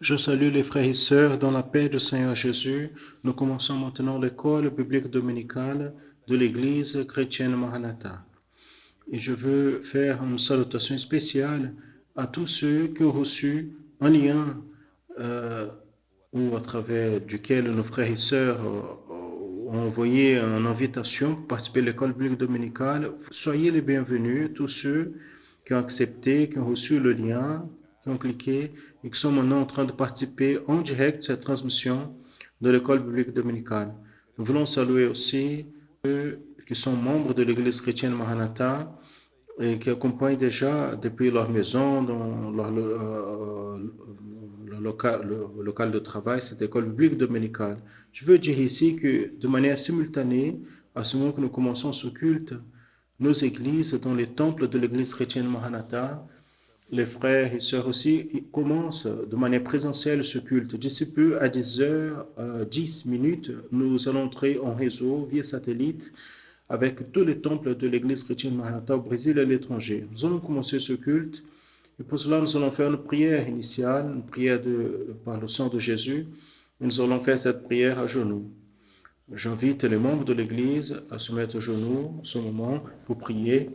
Je salue les frères et sœurs dans la paix du Seigneur Jésus. Nous commençons maintenant l'école biblique dominicale de l'Église chrétienne Maranatha. Et je veux faire une salutation spéciale à tous ceux qui ont reçu un lien euh, ou à travers duquel nos frères et sœurs ont envoyé une invitation pour participer à l'école biblique dominicale. Soyez les bienvenus, tous ceux qui ont accepté, qui ont reçu le lien, qui ont cliqué et qui sont maintenant en train de participer en direct à cette transmission de l'école biblique dominicale. Nous voulons saluer aussi ceux qui sont membres de l'Église chrétienne Maranatha et qui accompagnent déjà depuis leur maison, dans le local de travail, cette école biblique dominicale. Je veux dire ici que de manière simultanée, à ce moment que nous commençons ce culte, nos églises, dans les temples de l'église chrétienne Maranatha, les frères et sœurs aussi commencent de manière présentielle ce culte. D'ici peu, à 10h10, nous allons entrer en réseau via satellite avec tous les temples de l'église chrétienne Maranatha au Brésil et à l'étranger. Nous allons commencer ce culte et pour cela, nous allons faire une prière initiale, une prière par le sang de Jésus. Nous allons faire cette prière à genoux. J'invite les membres de l'Église à se mettre à genoux en ce moment pour prier.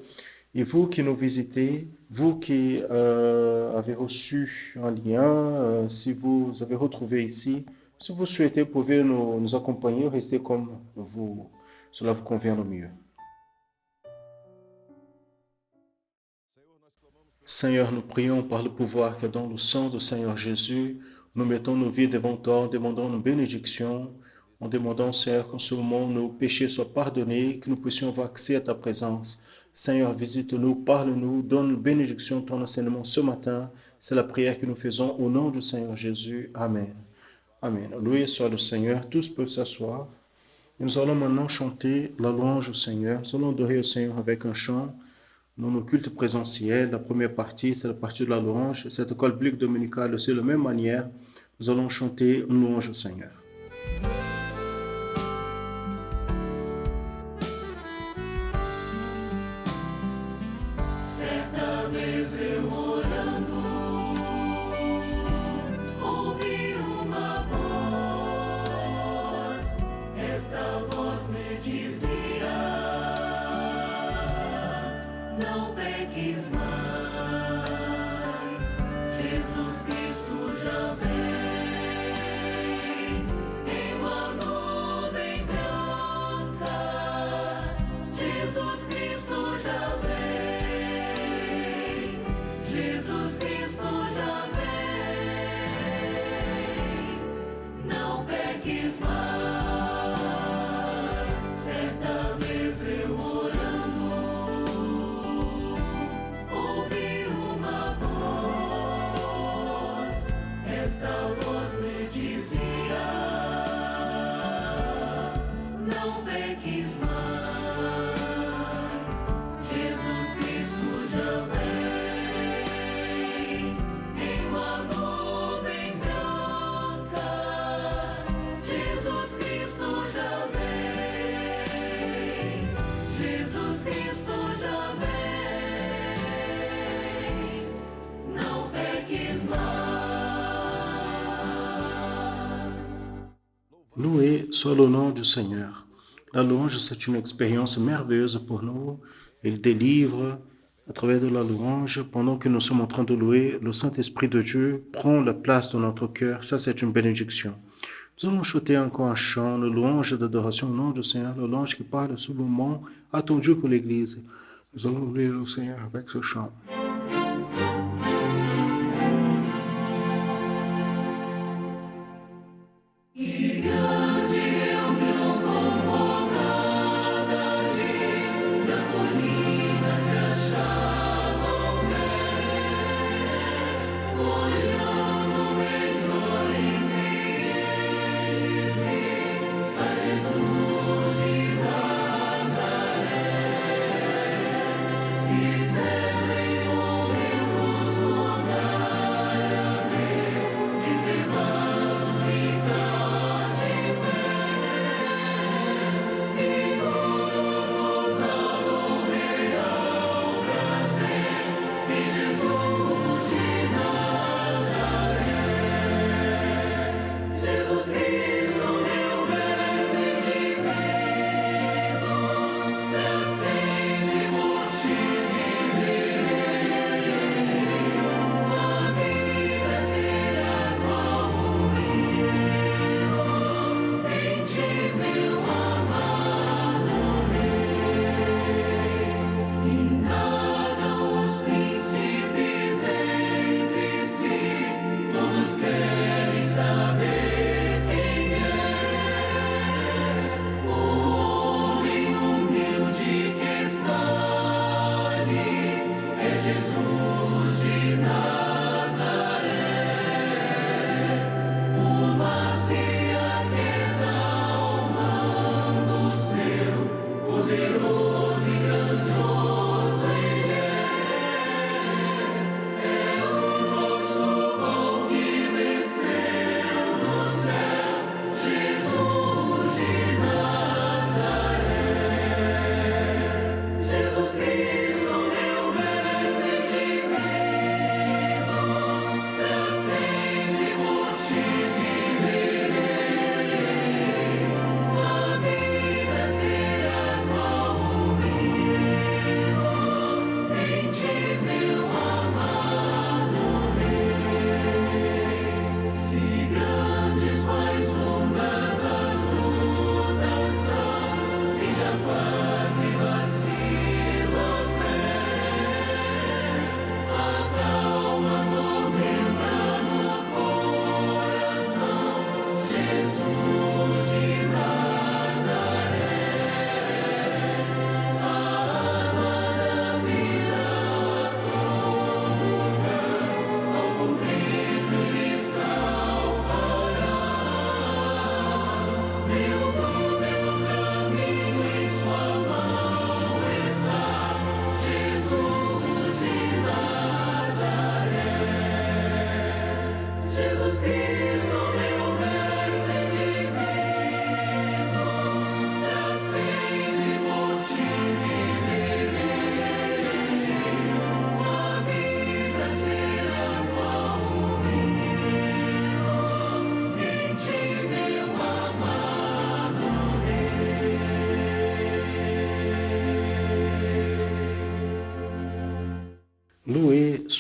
Et vous qui nous visitez, vous qui avez reçu un lien, si vous avez retrouvé ici, si vous souhaitez, vous pouvez nous accompagner, rester comme vous, cela vous convient le mieux. Seigneur, nous prions par le pouvoir qui est dans le sang du Seigneur Jésus. Nous mettons nos vies devant toi en demandant une bénédiction, en demandant, Seigneur, qu'en ce moment nos péchés soient pardonnés, que nous puissions avoir accès à ta présence. Seigneur, visite-nous, parle-nous, donne une bénédiction ton enseignement ce matin. C'est la prière que nous faisons au nom du Seigneur Jésus. Amen. Amen. Loué soit le Seigneur. Tous peuvent s'asseoir. Nous allons maintenant chanter la louange au Seigneur. Nous allons adorer au Seigneur avec un chant. Dans nos cultes présentiels, la première partie, c'est la partie de la louange. Cette école biblique dominicale, c'est de la même manière. Nous allons chanter une louange au Seigneur. Certa vez eu orando, ouvi uma voz. Esta voz me dizia: não peques mais. Jesus Cristo já vem em uma nuvem branca. Jesus Cristo já vem. Jesus Cristo já vem. Não peques mais. Certa vez eu orando, ouvi uma voz. Esta voz me dizia: não peques mais. Jesus Cristo já vem em uma nuvem branca. Jesus Cristo já vem. Jesus Cristo já vem. Não peques mais. Loué soit le nom du Seigneur. La louange, c'est une expérience merveilleuse pour nous. Il délivre à travers de la louange. Pendant que nous sommes en train de louer, le Saint-Esprit de Dieu prend la place dans notre cœur. Ça, c'est une bénédiction. Nous allons chanter encore un chant, le louange d'adoration au nom du Seigneur, le louange qui parle de ce moment attendu pour l'Église. Nous allons louer le Seigneur avec ce chant. Que grande reunião convocada ali na colina se achava ao olhando melhor entre eles a Jesus de Nazaré, que céu em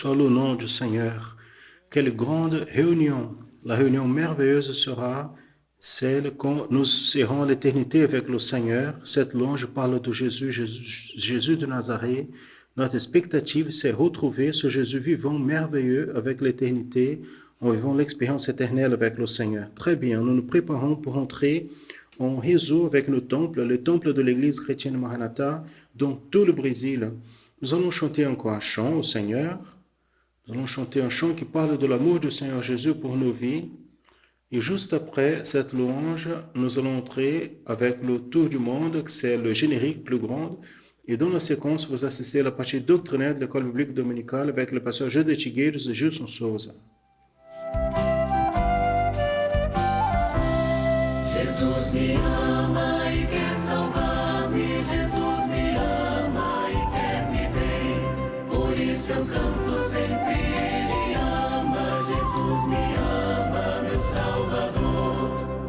soit le nom du Seigneur. Quelle grande réunion! La réunion merveilleuse sera celle quand nous serons l'éternité avec le Seigneur. Cette louange parle de Jésus de Nazareth. Notre expectative, c'est retrouver ce Jésus vivant, merveilleux, avec l'éternité, en vivant l'expérience éternelle avec le Seigneur. Très bien, nous nous préparons pour entrer en réseau avec le temple de l'Église chrétienne Maranatha, dans tout le Brésil. Nous allons chanter encore un chant au Seigneur. Nous allons chanter un chant qui parle de l'amour du Seigneur Jésus pour nos vies. Et juste après cette louange, nous allons entrer avec le tour du monde, c'est le générique plus grand. Et dans la séquence, vous assistez à la partie doctrinaire de l'école biblique dominicale avec le pasteur José Tigueiros et Gilson Souza. Jesus me ama e quer salvar-me. Jesus me ama e quer me bem. Por isso eu canto sempre. Ele ama. Jesus me ama, meu Salvador.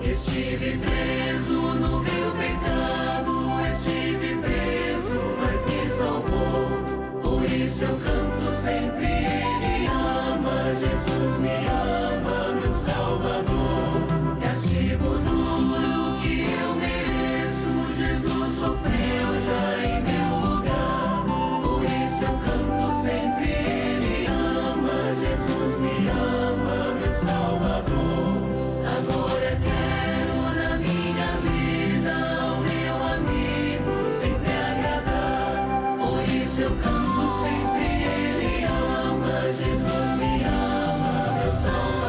Estive preso no vil pecado. Estive preso, mas me salvou. Por isso eu canto sempre. Ele ama. Jesus me ama, meu Salvador. Castigo duro que eu mereço, Jesus sofreu já em meu lugar. Por isso eu canto sempre, Ele ama, Jesus me ama, meu Salvador. Agora quero na minha vida ao meu amigo sempre agradar. Por isso eu canto sempre, Ele ama, Jesus me ama, meu Salvador.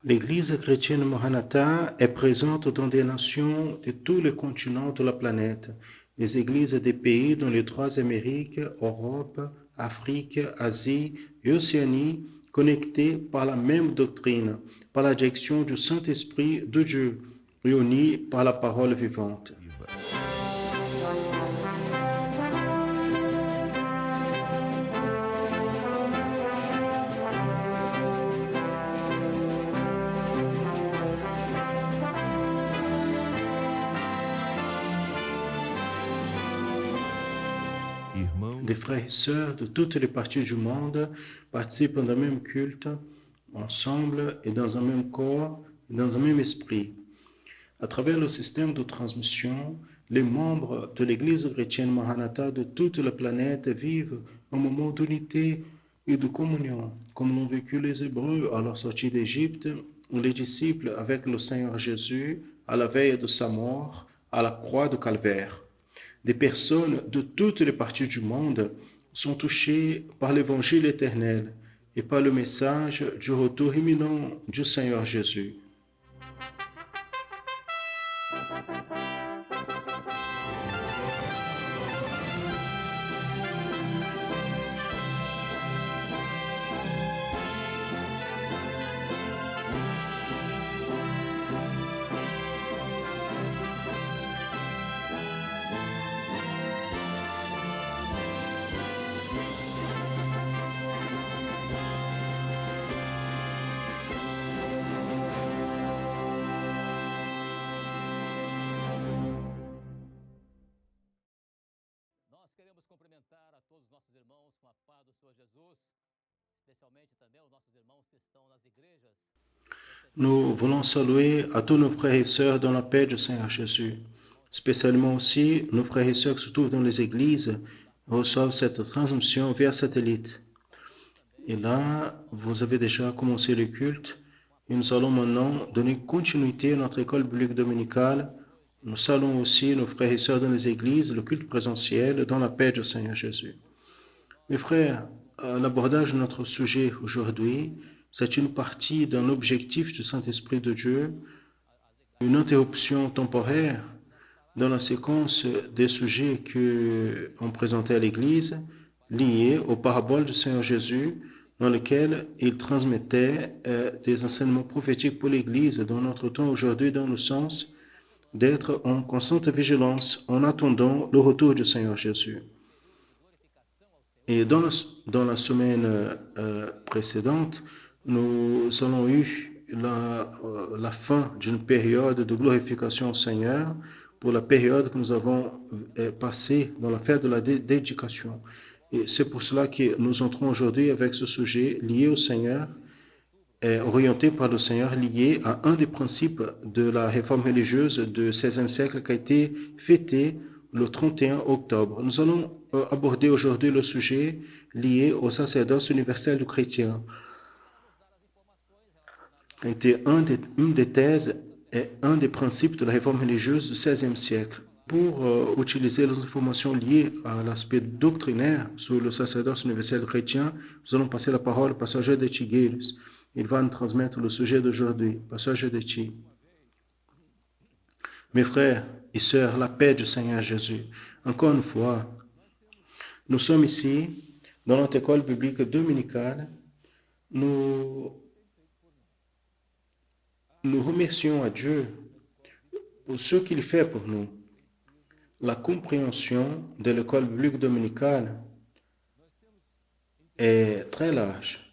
L'Église chrétienne Maranatha est présente dans des nations de tous les continents de la planète, les églises des pays dans les trois Amériques, Europe, Afrique, Asie et Océanie, connectées par la même doctrine, par la direction du Saint-Esprit de Dieu, réunies par la parole vivante. Des frères et sœurs de toutes les parties du monde participent d'un même culte, ensemble et dans un même corps et dans un même esprit. À travers le système de transmission, les membres de l'Église chrétienne Maranatha de toute la planète vivent un moment d'unité et de communion, comme l'ont vécu les Hébreux à leur sortie d'Égypte, ou les disciples avec le Seigneur Jésus à la veille de sa mort à la croix de Calvaire. Des personnes de toutes les parties du monde sont touchées par l'évangile éternel et par le message du retour imminent du Seigneur Jésus. Nós queremos cumprimentar a todos os nossos irmãos com a paz do Senhor Jesus, especialmente também os nossos irmãos que estão nas igrejas. Nous voulons saluer à tous nos frères et sœurs dans la paix du Seigneur Jésus, spécialement aussi nos frères et sœurs qui se trouvent dans les églises et reçoivent cette transmission via satellite. Et là, vous avez déjà commencé le culte et nous allons maintenant donner continuité à notre école biblique dominicale. Nous saluons aussi nos frères et sœurs dans les églises, le culte présentiel, dans la paix du Seigneur Jésus. Mes frères, l'abordage de notre sujet aujourd'hui, c'est une partie d'un objectif du Saint-Esprit de Dieu, une interruption temporaire dans la séquence des sujets qu'on présentait à l'Église, liés aux paraboles du Seigneur Jésus, dans lesquelles il transmettait des enseignements prophétiques pour l'Église dans notre temps aujourd'hui, dans le sens d'être en constante vigilance en attendant le retour du Seigneur Jésus. Et dans la semaine précédente, nous avons eu la fin d'une période de glorification au Seigneur pour la période que nous avons passée dans la fête de la dédication. Et c'est pour cela que nous entrons aujourd'hui avec ce sujet lié au Seigneur, orienté par le Seigneur, lié à un des principes de la réforme religieuse du XVIe siècle qui a été fêté le 31 octobre. Nous allons aborder aujourd'hui le sujet lié au sacerdoce universel du chrétien, qui a été une des thèses et un des principes de la réforme religieuse du XVIe siècle. Pour utiliser les informations liées à l'aspect doctrinaire sur le sacerdoce universel chrétien, nous allons passer la parole au pasteur de Tigueiros. Il va nous transmettre le sujet d'aujourd'hui. Passage de Ti. Mes frères et sœurs, la paix du Seigneur Jésus. Encore une fois, nous sommes ici dans notre école biblique dominicale. Nous remercions à Dieu pour ce qu'il fait pour nous. La compréhension de l'école biblique dominicale est très large.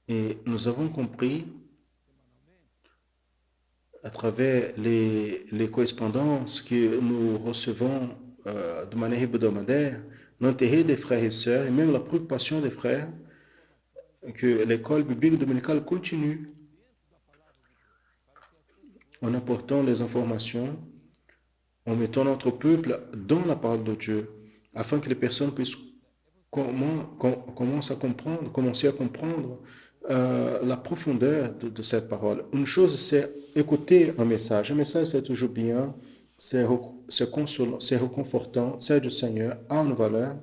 Et nous avons compris à travers les correspondances que nous recevons de manière hebdomadaire, l'intérêt des frères et sœurs et même la préoccupation des frères que l'école biblique dominicale continue en apportant les informations, en mettant notre peuple dans la parole de Dieu, afin que les personnes puissent commencer à comprendre la profondeur de cette parole. Une chose, c'est écouter un message. Un message, c'est toujours bien, c'est consolant, c'est réconfortant, c'est du Seigneur, a une valeur.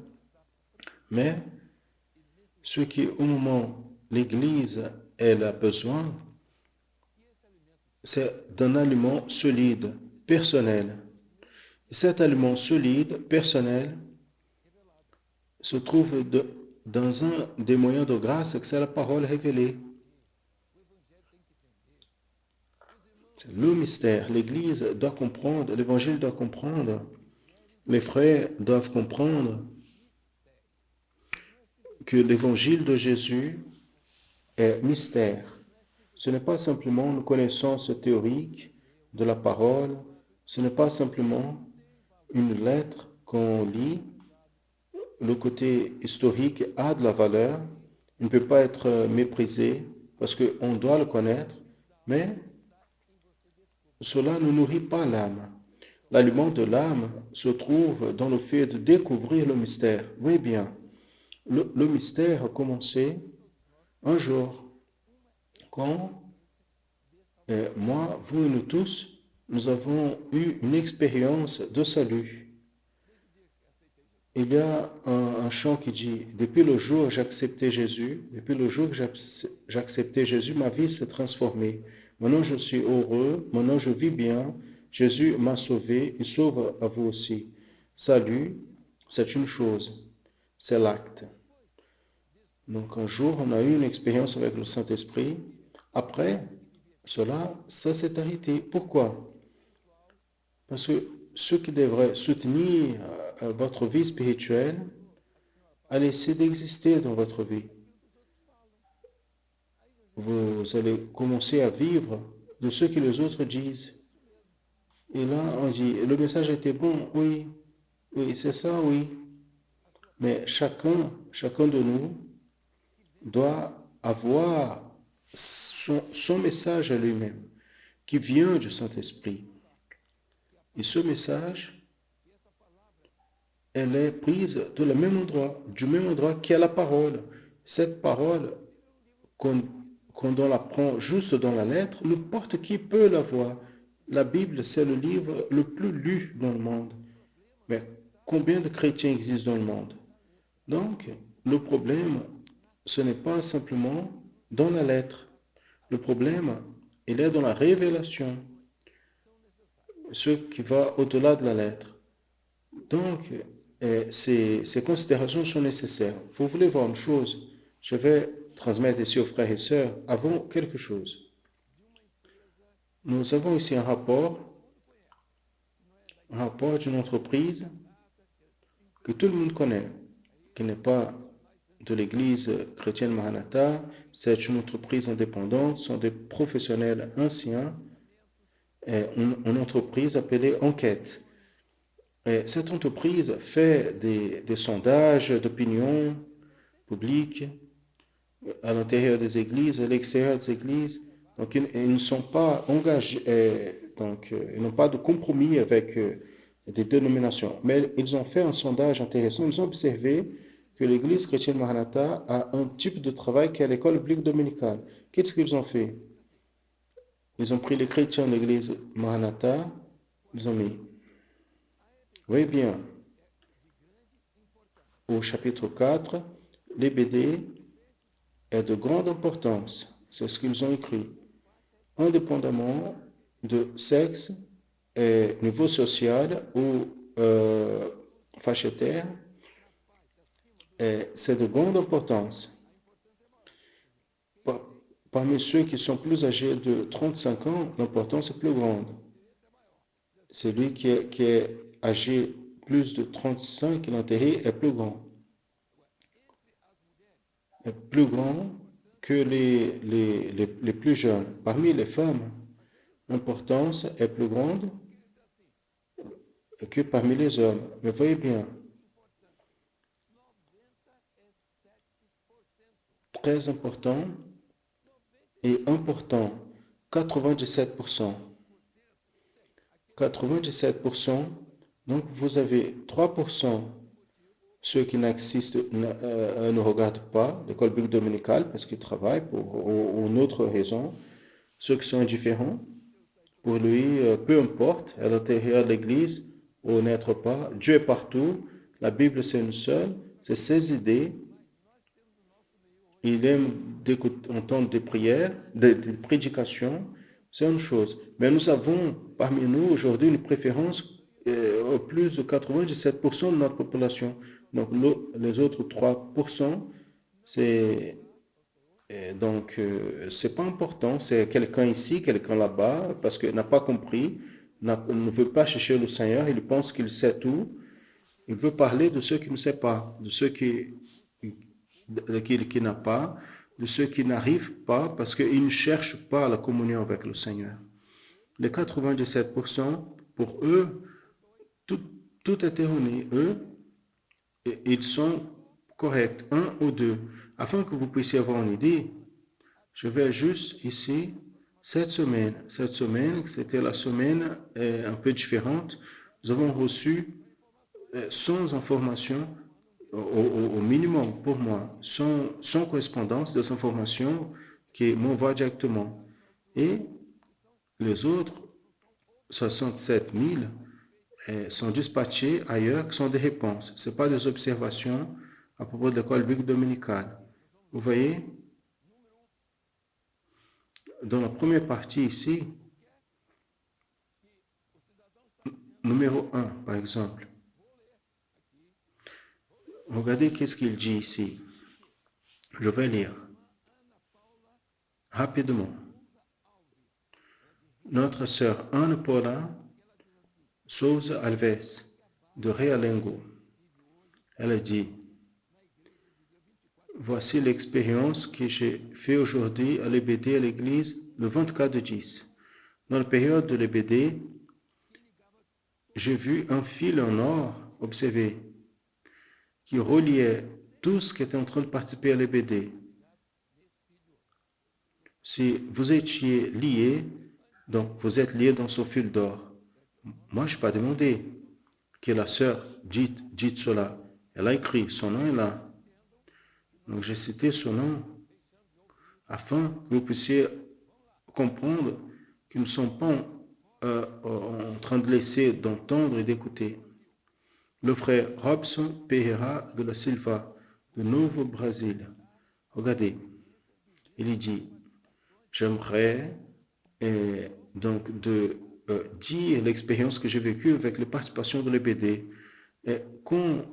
Mais ce qui, au moment l'Église elle a besoin, c'est d'un aliment solide, personnel. Et cet aliment solide, personnel, se trouve dans un des moyens de grâce, que c'est la parole révélée. C'est le mystère. L'Église doit comprendre, l'Évangile doit comprendre, les frères doivent comprendre que l'Évangile de Jésus est mystère. Ce n'est pas simplement une connaissance théorique de la parole, ce n'est pas simplement une lettre qu'on lit. Le côté historique a de la valeur, il ne peut pas être méprisé parce qu'on doit le connaître, mais cela ne nourrit pas l'âme. L'aliment de l'âme se trouve dans le fait de découvrir le mystère. Oui bien, le mystère a commencé un jour quand moi, vous et nous tous, nous avons eu une expérience de salut. Il y a un chant qui dit « Depuis le jour où j'ai accepté Jésus, depuis le jour que j'ai accepté Jésus, ma vie s'est transformée. Maintenant, je suis heureux, maintenant, je vis bien. Jésus m'a sauvé, il sauve à vous aussi. Salut, c'est une chose, c'est l'acte. » Donc, un jour, on a eu une expérience avec le Saint-Esprit. Après cela, ça s'est arrêté. Pourquoi? Parce que ce qui devrait soutenir votre vie spirituelle a laissé d'exister dans votre vie. Vous allez commencer à vivre de ce que les autres disent. Et là, on dit, le message était bon, oui, c'est ça, oui. Mais chacun de nous doit avoir son message à lui-même, qui vient du Saint-Esprit. Et ce message, elle est prise de le même endroit, du même endroit qu'est la parole. Cette parole, quand on la prend juste dans la lettre, n'importe qui peut la voir. La Bible, c'est le livre le plus lu dans le monde. Mais Combien de chrétiens existent dans le monde? Donc, le problème, ce n'est pas simplement dans la lettre. Le problème, il est dans la révélation, ce qui va au-delà de la lettre. Donc, ces considérations sont nécessaires. Vous voulez voir une chose? Je vais transmettre ici aux frères et sœurs avant quelque chose. Nous avons ici un rapport d'une entreprise que tout le monde connaît, qui n'est pas de l'Église chrétienne Maranatha. C'est une entreprise indépendante, ce sont des professionnels anciens, une entreprise appelée Enquête. Et cette entreprise fait des sondages d'opinion publique à l'intérieur des églises, à l'extérieur des églises. Donc, ils ne sont pas engagés, ils n'ont pas de compromis avec des dénominations. Mais ils ont fait un sondage intéressant. Ils ont observé que l'Église chrétienne Maranatha a un type de travail qui est l'école biblique dominicale. Qu'est-ce qu'ils ont fait? Ils ont pris les chrétiens de l'Église Maranatha, ils ont mis. Voyez bien, au chapitre 4, l'EBD est de grande importance. C'est ce qu'ils ont écrit. Indépendamment de sexe, et niveau social ou fachetaire, c'est de grande importance. Parmi ceux qui sont plus âgés de 35 ans, l'importance est plus grande. Celui qui est âgé plus de 35, l'intérêt est plus grand. Est plus grand que les plus jeunes. Parmi les femmes, l'importance est plus grande que parmi les hommes. Mais voyez bien, très important et important, 97%. 97%, donc vous avez 3%, ceux qui ne regardent pas l'école biblique dominicale parce qu'ils travaillent pour une autre raison, ceux qui sont indifférents, pour lui, peu importe, à l'intérieur de l'Église ou n'être pas, Dieu est partout, la Bible c'est une seule, c'est ses idées. Il aime entendre des prières, des prédications, c'est une chose. Mais nous avons parmi nous aujourd'hui une préférence au plus de 97% de notre population. Donc les autres 3%, c'est pas important. C'est quelqu'un ici, quelqu'un là-bas, parce qu'il n'a pas compris, ne veut pas chercher le Seigneur, il pense qu'il sait tout. Il veut parler de ceux qui ne savent pas, de ceux qui n'a pas, de ceux qui n'arrivent pas parce qu'ils ne cherchent pas la communion avec le Seigneur. Les 97%, pour eux, tout est erroné. Eux, ils sont corrects, un ou deux. Afin que vous puissiez avoir une idée, je vais juste ici, cette semaine, c'était la semaine un peu différente, nous avons reçu 100 informations au minimum pour moi, sans correspondance des informations qui m'envoient directement. Et les autres 67 000 sont dispatchés ailleurs, qui sont des réponses. Ce n'est pas des observations à propos de l'école biblique dominicale. Vous voyez, dans la première partie ici, numéro 1, par exemple, regardez qu'est-ce qu'il dit ici. Je vais lire rapidement. Notre sœur Anne Paula Souza Alves, de Realengo, elle a dit: voici l'expérience que j'ai faite aujourd'hui à l'EBD à l'église le 24/10. Dans la période de l'EBD, j'ai vu un fil en or, observé, qui reliait tout ce qui était en train de participer à l'EBD. Si vous étiez lié, donc vous êtes lié dans ce fil d'or. Moi, je n'ai pas demandé que la sœur dite cela. Elle a écrit, son nom est là. Donc j'ai cité son nom afin que vous puissiez comprendre qu'ils ne sont pas en train de laisser d'entendre et d'écouter. le frère Robson Pereira de la Silva, de Novo Brasil. Regardez, il dit, j'aimerais donc dire l'expérience que j'ai vécue avec la participation de l'EBD. Quand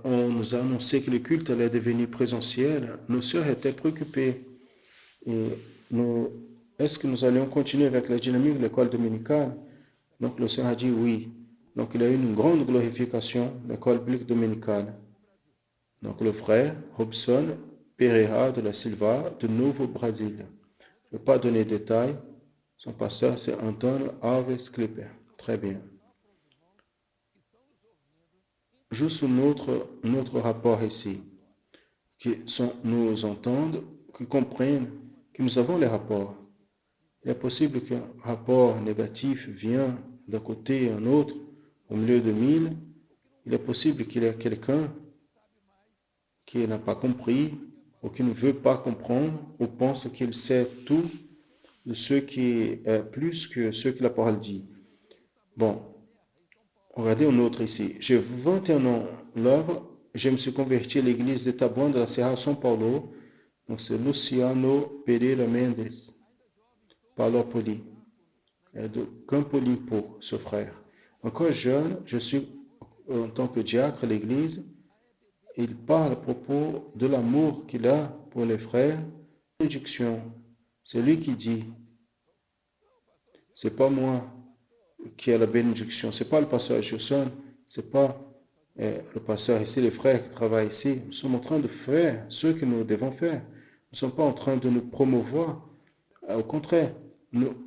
on nous a annoncé que le culte allait devenir présentiel, nos sœurs étaient préoccupées. Et est-ce que nous allions continuer avec la dynamique de l'école dominicale? Donc le Seigneur a dit oui. Donc il y a eu une grande glorification de l'école biblique dominicale. Donc le frère Robson Pereira de la Silva de Novo Brasil. Je ne vais pas donner de détails. Son pasteur, c'est Antonio Alves Clipper. Très bien. Juste notre rapport ici, qui nous entendent, qui comprennent que nous avons les rapports. Il est possible qu'un rapport négatif vienne d'un côté et un autre, au milieu de 1000. Il est possible qu'il y ait quelqu'un qui n'a pas compris, ou qui ne veut pas comprendre, ou pense qu'il sait tout de ce qui est plus que ce que la parole dit. Bon, regardez un autre ici. J'ai 21 ans l'œuvre, je me suis converti à l'église de Taboão de la Serra São Paulo. Donc c'est Luciano Pereira Mendes, Palopoli, de Campo Limpo, ce frère. Encore jeune, je suis en tant que diacre à l'église. Il parle à propos de l'amour qu'il a pour les frères. Bénédiction. C'est lui qui dit. C'est pas moi qui ai la bénédiction. C'est pas le pasteur Johnson. C'est pas le pasteur ici, les frères qui travaillent ici. Nous sommes en train de faire ce que nous devons faire. Nous ne sommes pas en train de nous promouvoir. Au contraire, nous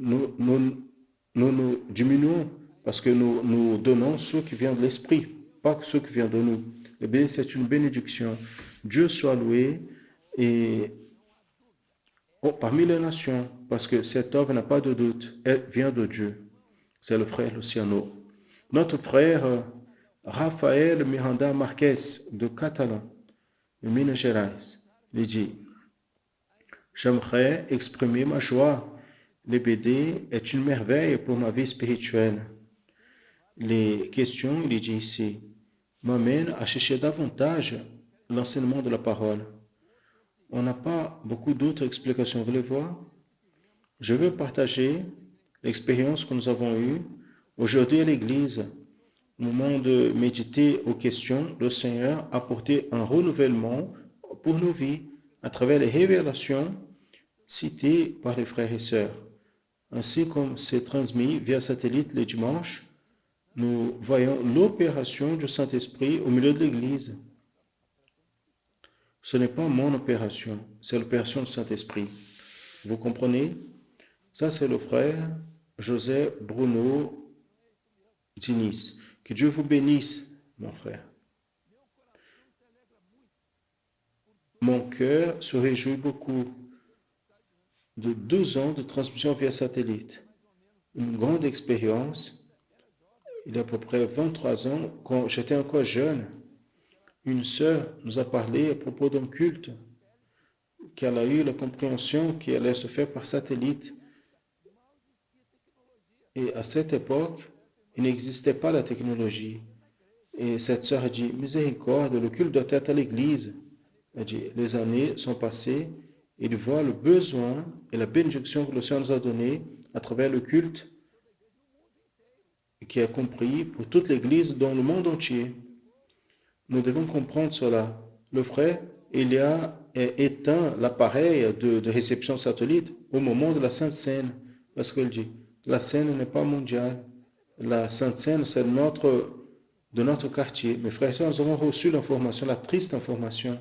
diminuons parce que nous donnons ce qui vient de l'Esprit, pas ce qui vient de nous. C'est une bénédiction. Dieu soit loué et parmi les nations, parce que cette œuvre n'a pas de doute, elle vient de Dieu. C'est le frère Luciano. Notre frère Rafael Miranda Marques de Catalan, de Minas Gerais, il dit, j'aimerais exprimer ma joie. L'EBD est une merveille pour ma vie spirituelle. Les questions, il dit ici, m'amènent à chercher davantage l'enseignement de la parole. On n'a pas beaucoup d'autres explications. Vous voulez voir? Je veux partager l'expérience que nous avons eue aujourd'hui à l'Église. Au moment de méditer aux questions, le Seigneur a apporté un renouvellement pour nos vies à travers les révélations citées par les frères et sœurs. Ainsi comme c'est transmis via satellite les dimanches, nous voyons l'opération du Saint-Esprit au milieu de l'Église. Ce n'est pas mon opération, c'est l'opération du Saint-Esprit. Vous comprenez? Ça, c'est le frère José Bruno Diniz. Que Dieu vous bénisse, mon frère. Mon cœur se réjouit beaucoup de 12 ans de transmission via satellite. Une grande expérience. Il y a à peu près 23 ans, quand j'étais encore jeune, une sœur nous a parlé à propos d'un culte qu'elle a eu la compréhension qu'il allait se faire par satellite. Et à cette époque, il n'existait pas la technologie. Et cette sœur a dit, miséricorde, le culte doit être à l'église. Elle dit, les années sont passées, il voit le besoin et la bénédiction que le Seigneur nous a donnée à travers le culte qui est compris pour toute l'église dans le monde entier. Nous devons comprendre cela. Le frère, il a éteint l'appareil de réception satellite au moment de la Sainte Seine. Parce qu'il dit, la Seine n'est pas mondiale. La Sainte Seine, c'est de notre quartier. Mes frères et sœurs, nous avons reçu l'information, la triste information.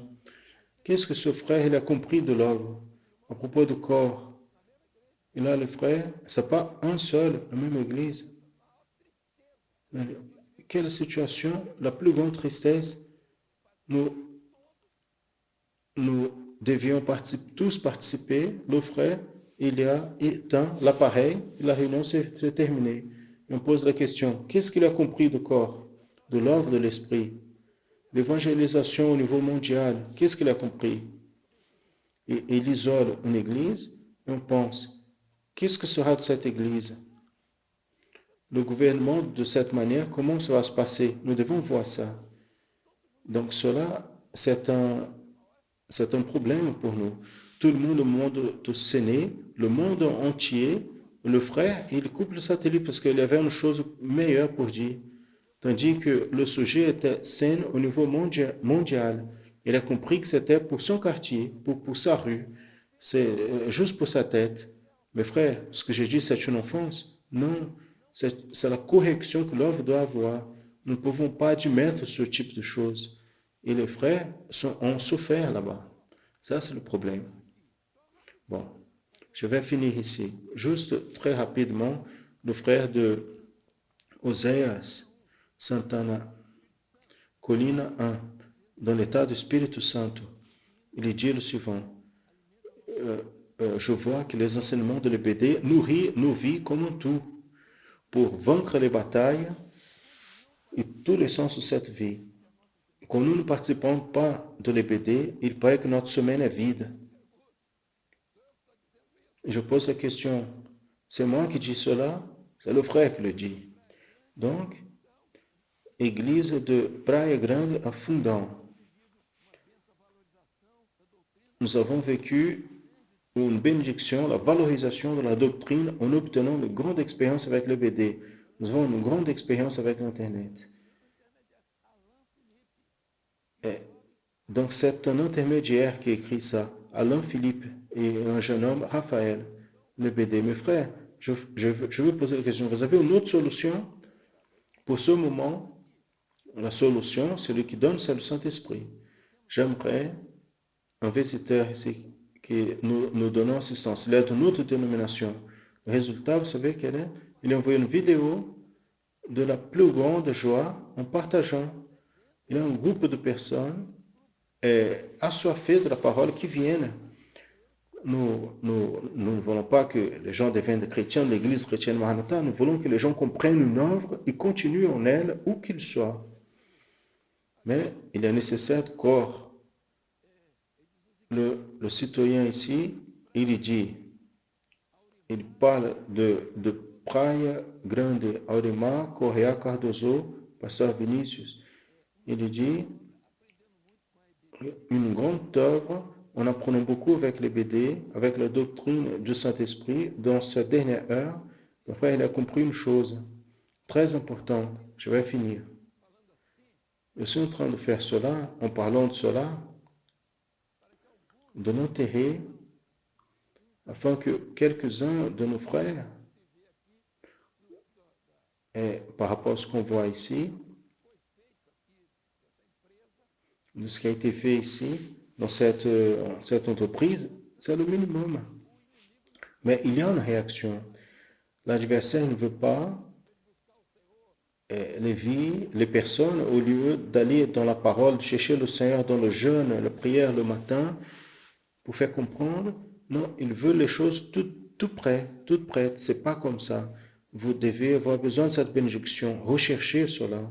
Qu'est-ce que ce frère il a compris de l'œuvre à propos du corps? Et là, le frère, ce n'est pas un seul, la même église. Quelle situation, la plus grande tristesse, nous devions tous participer. Le frère, il a éteint l'appareil, la réunion s'est terminée. Et on pose la question, qu'est-ce qu'il a compris du corps, de l'œuvre de l'esprit? L'évangélisation au niveau mondial, qu'est-ce qu'il a compris? Et il isole une église, et on pense, qu'est-ce que sera de cette église? le gouvernement de cette manière, comment ça va se passer? Nous devons voir ça. Donc cela, c'est un problème pour nous. Tout le monde de Séné, le monde entier, le frère, il coupe le satellite parce qu'il y avait une chose meilleure pour dire. Tandis que le sujet était sain au niveau mondial. Il a compris que c'était pour son quartier, pour sa rue. C'est juste pour sa tête. Mais frère, ce que j'ai dit, c'est une offense? Non, c'est la correction que l'œuvre doit avoir. Nous ne pouvons pas admettre ce type de choses. Et les frères ont souffert là-bas. Ça, c'est le problème. Bon, je vais finir ici. Juste très rapidement, le frère de Oséias Santana, colina 1, dans l'état du Espírito Santo, il dit le suivant. Je vois que les enseignements de l'EBD nourrissent nos vies comme un tout pour vaincre les batailles et tous les sens de cette vie. Quand nous ne participons pas de l'EBD, il paraît que notre semaine est vide. Je pose la question, c'est moi qui dis cela? C'est le frère qui le dit. Donc, Église de Praia Grande à Fundão. Nous avons vécu une bénédiction, la valorisation de la doctrine en obtenant une grande expérience avec le BD. Nous avons une grande expérience avec l'Internet. Donc, c'est un intermédiaire qui écrit ça, Alain Philippe, et un jeune homme, Raphaël, le BD. Mes frères, je veux poser la question, vous avez une autre solution? Pour ce moment, la solution, celui qui donne, c'est le Saint-Esprit. J'aimerais un visiteur ici qui nous donne assistance. Il est d'une autre dénomination. Le résultat, vous savez quel est? Il a envoyé une vidéo de la plus grande joie en partageant. Il y a un groupe de personnes assoiffées de la parole qui viennent. Nous ne voulons pas que les gens deviennent des chrétiens de l'Église chrétienne Maranatha. Nous voulons que les gens comprennent une œuvre et continuent en elle où qu'ils soient. Mais il est nécessaire de corps. Le citoyen ici, il dit, il parle de Praia Grande, Auremar Correa Cardoso, pasteur Vinícius. Il dit, une grande œuvre, en apprenant beaucoup avec les BD, avec la doctrine du Saint-Esprit, dans cette dernière heure, le frère, il a compris une chose très importante. Je vais finir. Je suis en train de faire cela, en parlant de cela, de l'intérêt, afin que quelques-uns de nos frères, par rapport à ce qu'on voit ici, de ce qui a été fait ici, dans cette entreprise, c'est le minimum. Mais il y a une réaction. L'adversaire ne veut pas les personnes, au lieu d'aller dans la parole, de chercher le Seigneur dans le jeûne, la prière le matin, pour faire comprendre, non, il veut les choses toutes prêtes. C'est pas comme ça. Vous devez avoir besoin de cette bénédiction. Recherchez cela.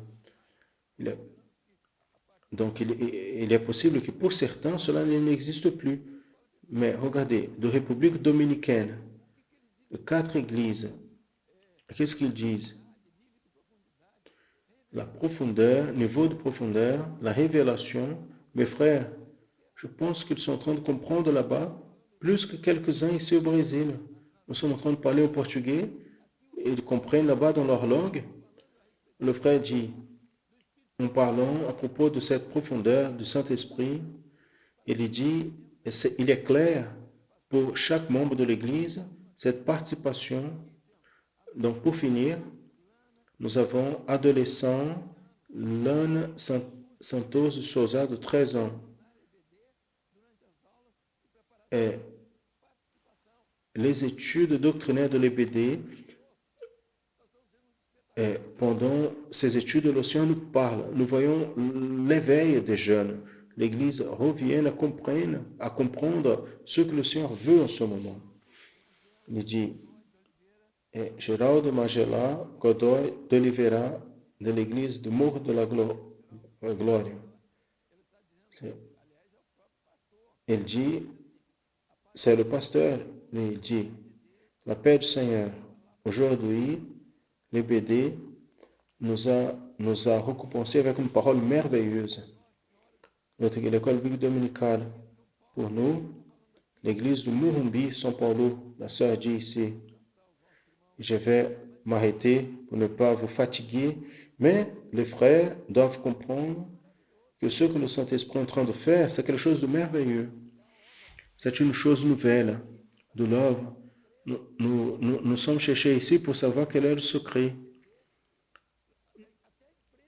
Donc, il est possible que pour certains, cela n'existe plus. Mais regardez, de République dominicaine, de 4 églises, qu'est-ce qu'ils disent? La profondeur, niveau de profondeur, la révélation. Mes frères, je pense qu'ils sont en train de comprendre là-bas plus que quelques-uns ici au Brésil. Nous sommes en train de parler au portugais et ils comprennent là-bas dans leur langue. Le frère dit, en parlant à propos de cette profondeur du Saint-Esprit, il dit, il est clair pour chaque membre de l'Église, cette participation. Donc pour finir, nous avons adolescent Lana Santos Souza de 13 ans. Et les études doctrinaires de l'EBD, pendant ces études, le Seigneur nous parle. Nous voyons l'éveil des jeunes. L'Église revient à comprendre ce que le Seigneur veut en ce moment. Il dit, Geraldo Magela Godoy de Oliveira, de l'Église du Morro de la Glória. Il dit, c'est le pasteur, il dit, la paix du Seigneur. Aujourd'hui, les BD nous a récompensé avec une parole merveilleuse. L'école biblique dominicale, pour nous, l'église de Murumbi, São Paulo, la sœur dit ici, je vais m'arrêter pour ne pas vous fatiguer, mais les frères doivent comprendre que ce que le Saint-Esprit est en train de faire, c'est quelque chose de merveilleux. C'est une chose nouvelle de l'œuvre. Nous sommes cherchés ici pour savoir quel est le secret.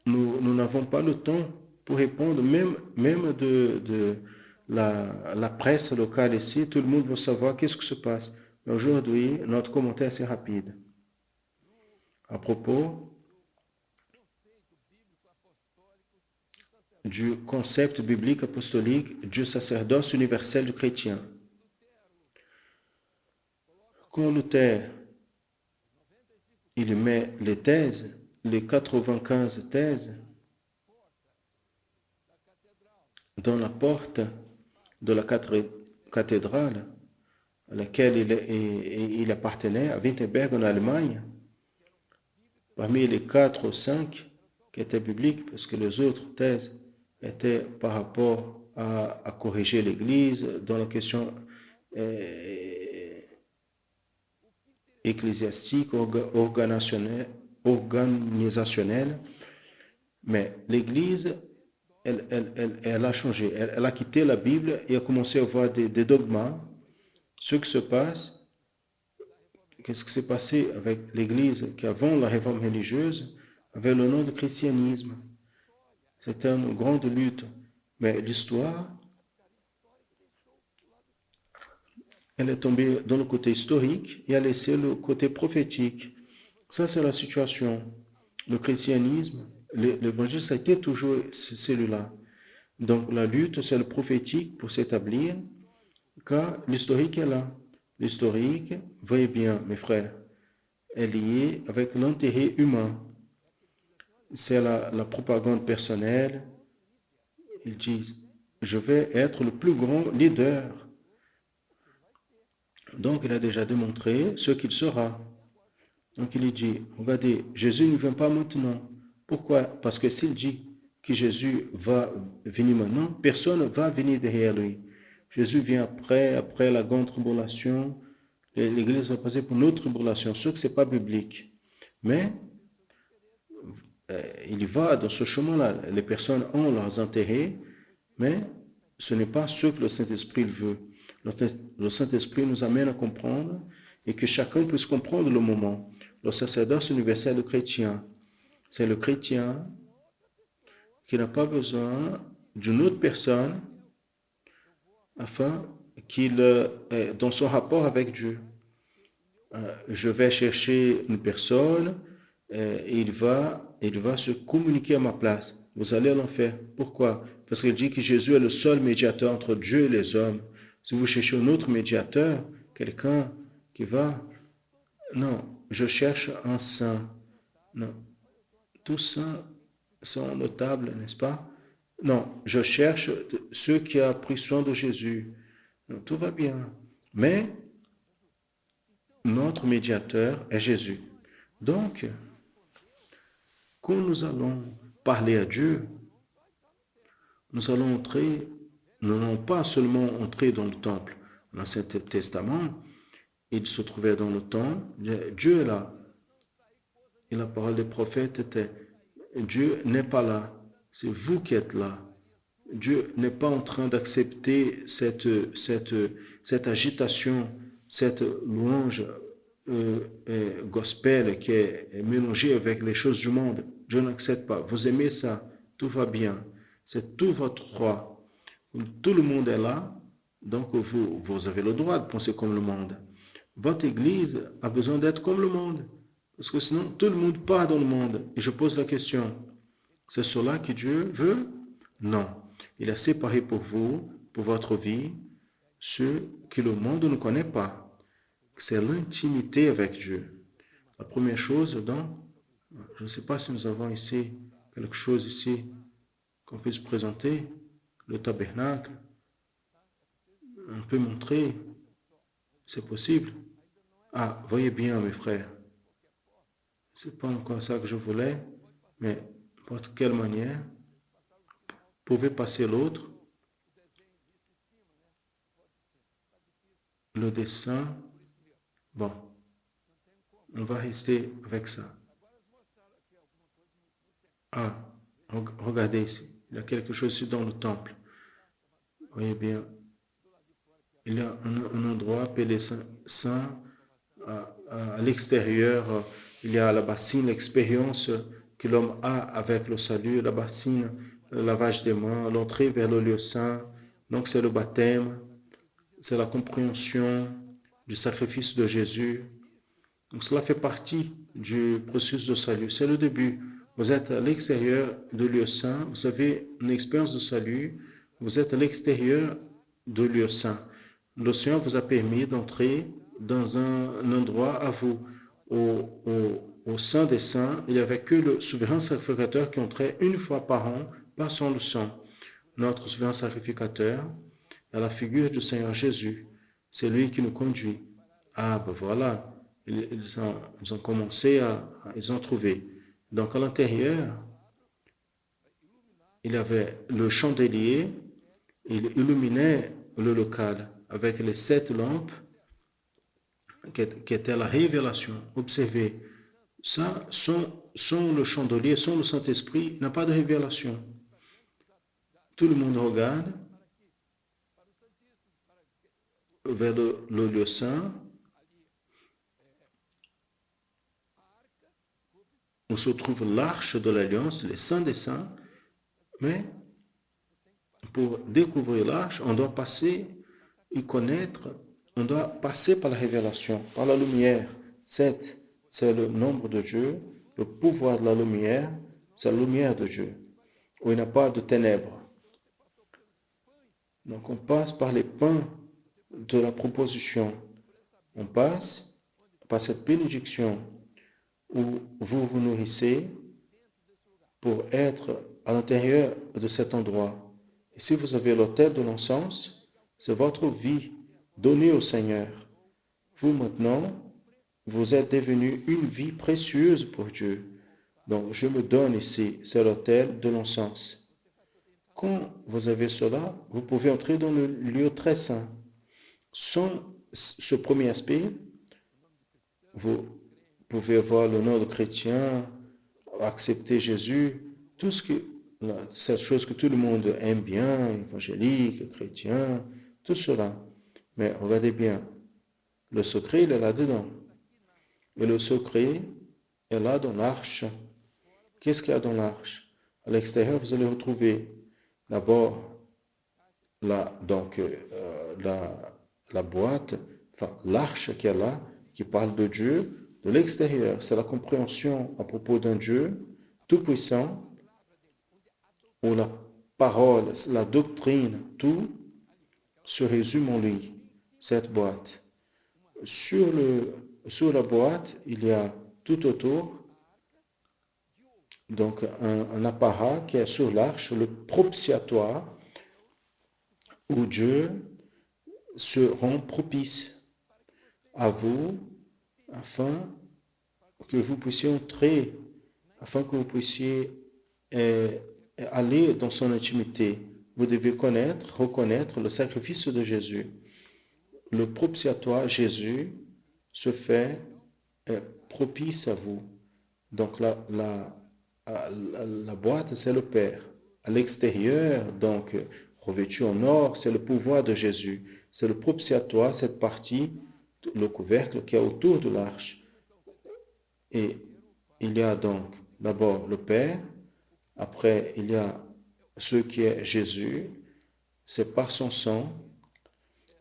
Nous n'avons pas le temps pour répondre, même de la presse locale ici, tout le monde veut savoir qu'est-ce qui se passe. Mais aujourd'hui, notre commentaire est rapide. À propos du concept biblique apostolique du sacerdoce universel du chrétien. Quand Luther, il met les thèses, les 95 thèses, dans la porte de la cathédrale à laquelle il appartenait, à Wittenberg en Allemagne, parmi les 4 ou 5 qui étaient bibliques, parce que les autres thèses étaient par rapport à corriger l'Église dans la question ecclésiastique, organisationnelle. Mais l'Église, elle a changé. Elle a quitté la Bible et a commencé à voir des dogmes. Ce qui se passe, qu'est-ce qui s'est passé avec l'Église qui, avant la réforme religieuse, avait le nom de christianisme. C'était une grande lutte. Mais l'histoire, elle est tombée dans le côté historique et a laissé le côté prophétique. Ça, c'est la situation. Le christianisme, l'évangile, ça a été toujours celui-là. Donc, la lutte, c'est le prophétique pour s'établir, car l'historique est là. L'historique, voyez bien, mes frères, est lié avec l'intérêt humain. C'est la propagande personnelle. Ils disent, je vais être le plus grand leader. Donc, il a déjà démontré ce qu'il sera. Donc, il dit, regardez, Jésus ne vient pas maintenant. Pourquoi? Parce que s'il dit que Jésus va venir maintenant, personne ne va venir derrière lui. Jésus vient après la grande tribulation. L'Église va passer pour une autre tribulation, ce que ce n'est pas biblique. Mais il va dans ce chemin-là. Les personnes ont leurs intérêts, mais ce n'est pas ce que le Saint-Esprit veut. Le Saint-Esprit nous amène à comprendre et que chacun puisse comprendre le moment. Le sacerdoce universel du chrétien, c'est le chrétien qui n'a pas besoin d'une autre personne afin qu'il, dans son rapport avec Dieu, je vais chercher une personne et il va se communiquer à ma place. Vous allez l'en faire. Pourquoi? Parce qu'il dit que Jésus est le seul médiateur entre Dieu et les hommes. Si vous cherchez un autre médiateur, quelqu'un qui va... Non, je cherche un saint. Non, tous saints sont notables, n'est-ce pas? Non, je cherche ceux qui ont pris soin de Jésus. Non, tout va bien. Mais notre médiateur est Jésus. Donc, quand nous allons parler à Dieu, nous allons entrer, nous n'allons pas seulement entrer dans le temple. L'Ancien Testament, il se trouvait dans le temple, Dieu est là. Et la parole des prophètes était, Dieu n'est pas là, c'est vous qui êtes là. Dieu n'est pas en train d'accepter cette agitation, cette louange gospel qui est mélangée avec les choses du monde. Dieu n'accepte pas. Vous aimez ça, tout va bien. C'est tout votre droit. Tout le monde est là, donc vous avez le droit de penser comme le monde. Votre Église a besoin d'être comme le monde, parce que sinon tout le monde part dans le monde. Et je pose la question, c'est cela que Dieu veut? Non. Il a séparé pour vous, pour votre vie, ceux que le monde ne connaît pas. C'est l'intimité avec Dieu. La première chose, donc, je ne sais pas si nous avons ici quelque chose ici qu'on puisse présenter, le tabernacle. On peut montrer, c'est possible. Ah, voyez bien, mes frères. C'est pas encore ça que je voulais, mais n'importe quelle manière, vous pouvez passer l'autre. Le dessin, bon, on va rester avec ça. Ah, regardez ici, il y a quelque chose ici dans le temple. Voyez bien, il y a un endroit appelé Saint à l'extérieur. Il y a la bassine, l'expérience que l'homme a avec le salut, la bassine, le lavage des mains, l'entrée vers le lieu saint. Donc c'est le baptême, c'est la compréhension du sacrifice de Jésus. Donc cela fait partie du processus de salut. C'est le début. Vous êtes à l'extérieur du lieu saint, vous avez une expérience de salut, vous êtes à l'extérieur du lieu saint. Le Seigneur vous a permis d'entrer dans un endroit à vous. Au sein des saints, il n'y avait que le souverain sacrificateur qui entrait une fois par an, passant le sang. Notre souverain sacrificateur est la figure du Seigneur Jésus. C'est lui qui nous conduit. Ah, ben voilà. Ils ont commencé ils ont trouvé. Donc à l'intérieur, il y avait le chandelier, il illuminait le local avec les 7 lampes qui étaient la révélation. Observez, ça, sans le chandelier, sans le Saint-Esprit, il n'y a pas de révélation. Tout le monde regarde vers le lieu saint, où se trouve l'arche de l'alliance, les saints des saints, mais pour découvrir l'arche, on doit passer et connaître, on doit passer par la révélation, par la lumière. 7, c'est le nombre de Dieu, le pouvoir de la lumière, c'est la lumière de Dieu, où il n'y a pas de ténèbres. Donc on passe par les pains de la proposition. On passe par cette bénédiction où vous vous nourrissez pour être à l'intérieur de cet endroit. Et si vous avez l'autel de l'encens, c'est votre vie donnée au Seigneur. Vous maintenant, vous êtes devenu une vie précieuse pour Dieu. Donc je me donne ici, c'est l'autel de l'encens. Quand vous avez cela, vous pouvez entrer dans le lieu très saint. Sans ce premier aspect, vous pouvez avoir le nom de chrétien, accepter Jésus, tout ce que, cette chose que tout le monde aime bien, évangélique, chrétien, tout cela. Mais regardez bien, le secret, il est là-dedans. Et le secret est là dans l'arche. Qu'est-ce qu'il y a dans l'arche? À l'extérieur, vous allez retrouver d'abord la boîte, enfin l'arche qui est là, qui parle de Dieu. De l'extérieur, c'est la compréhension à propos d'un Dieu tout-puissant, où la parole, la doctrine, tout se résume en lui, cette boîte. Sur la boîte, il y a tout autour, donc un apparat qui est sur l'arche, le propitiatoire, où Dieu se rend propice à vous, afin que vous puissiez entrer, afin que vous puissiez aller dans son intimité. Vous devez reconnaître le sacrifice de Jésus. Le propitiatoire, Jésus, se fait propice à vous. Donc la boîte, c'est le Père. À l'extérieur, donc revêtu en or, c'est le pouvoir de Jésus. C'est le propitiatoire, cette partie, le couvercle qui est autour de l'arche. Et il y a donc d'abord le Père, après il y a ce qui est Jésus, c'est par son sang,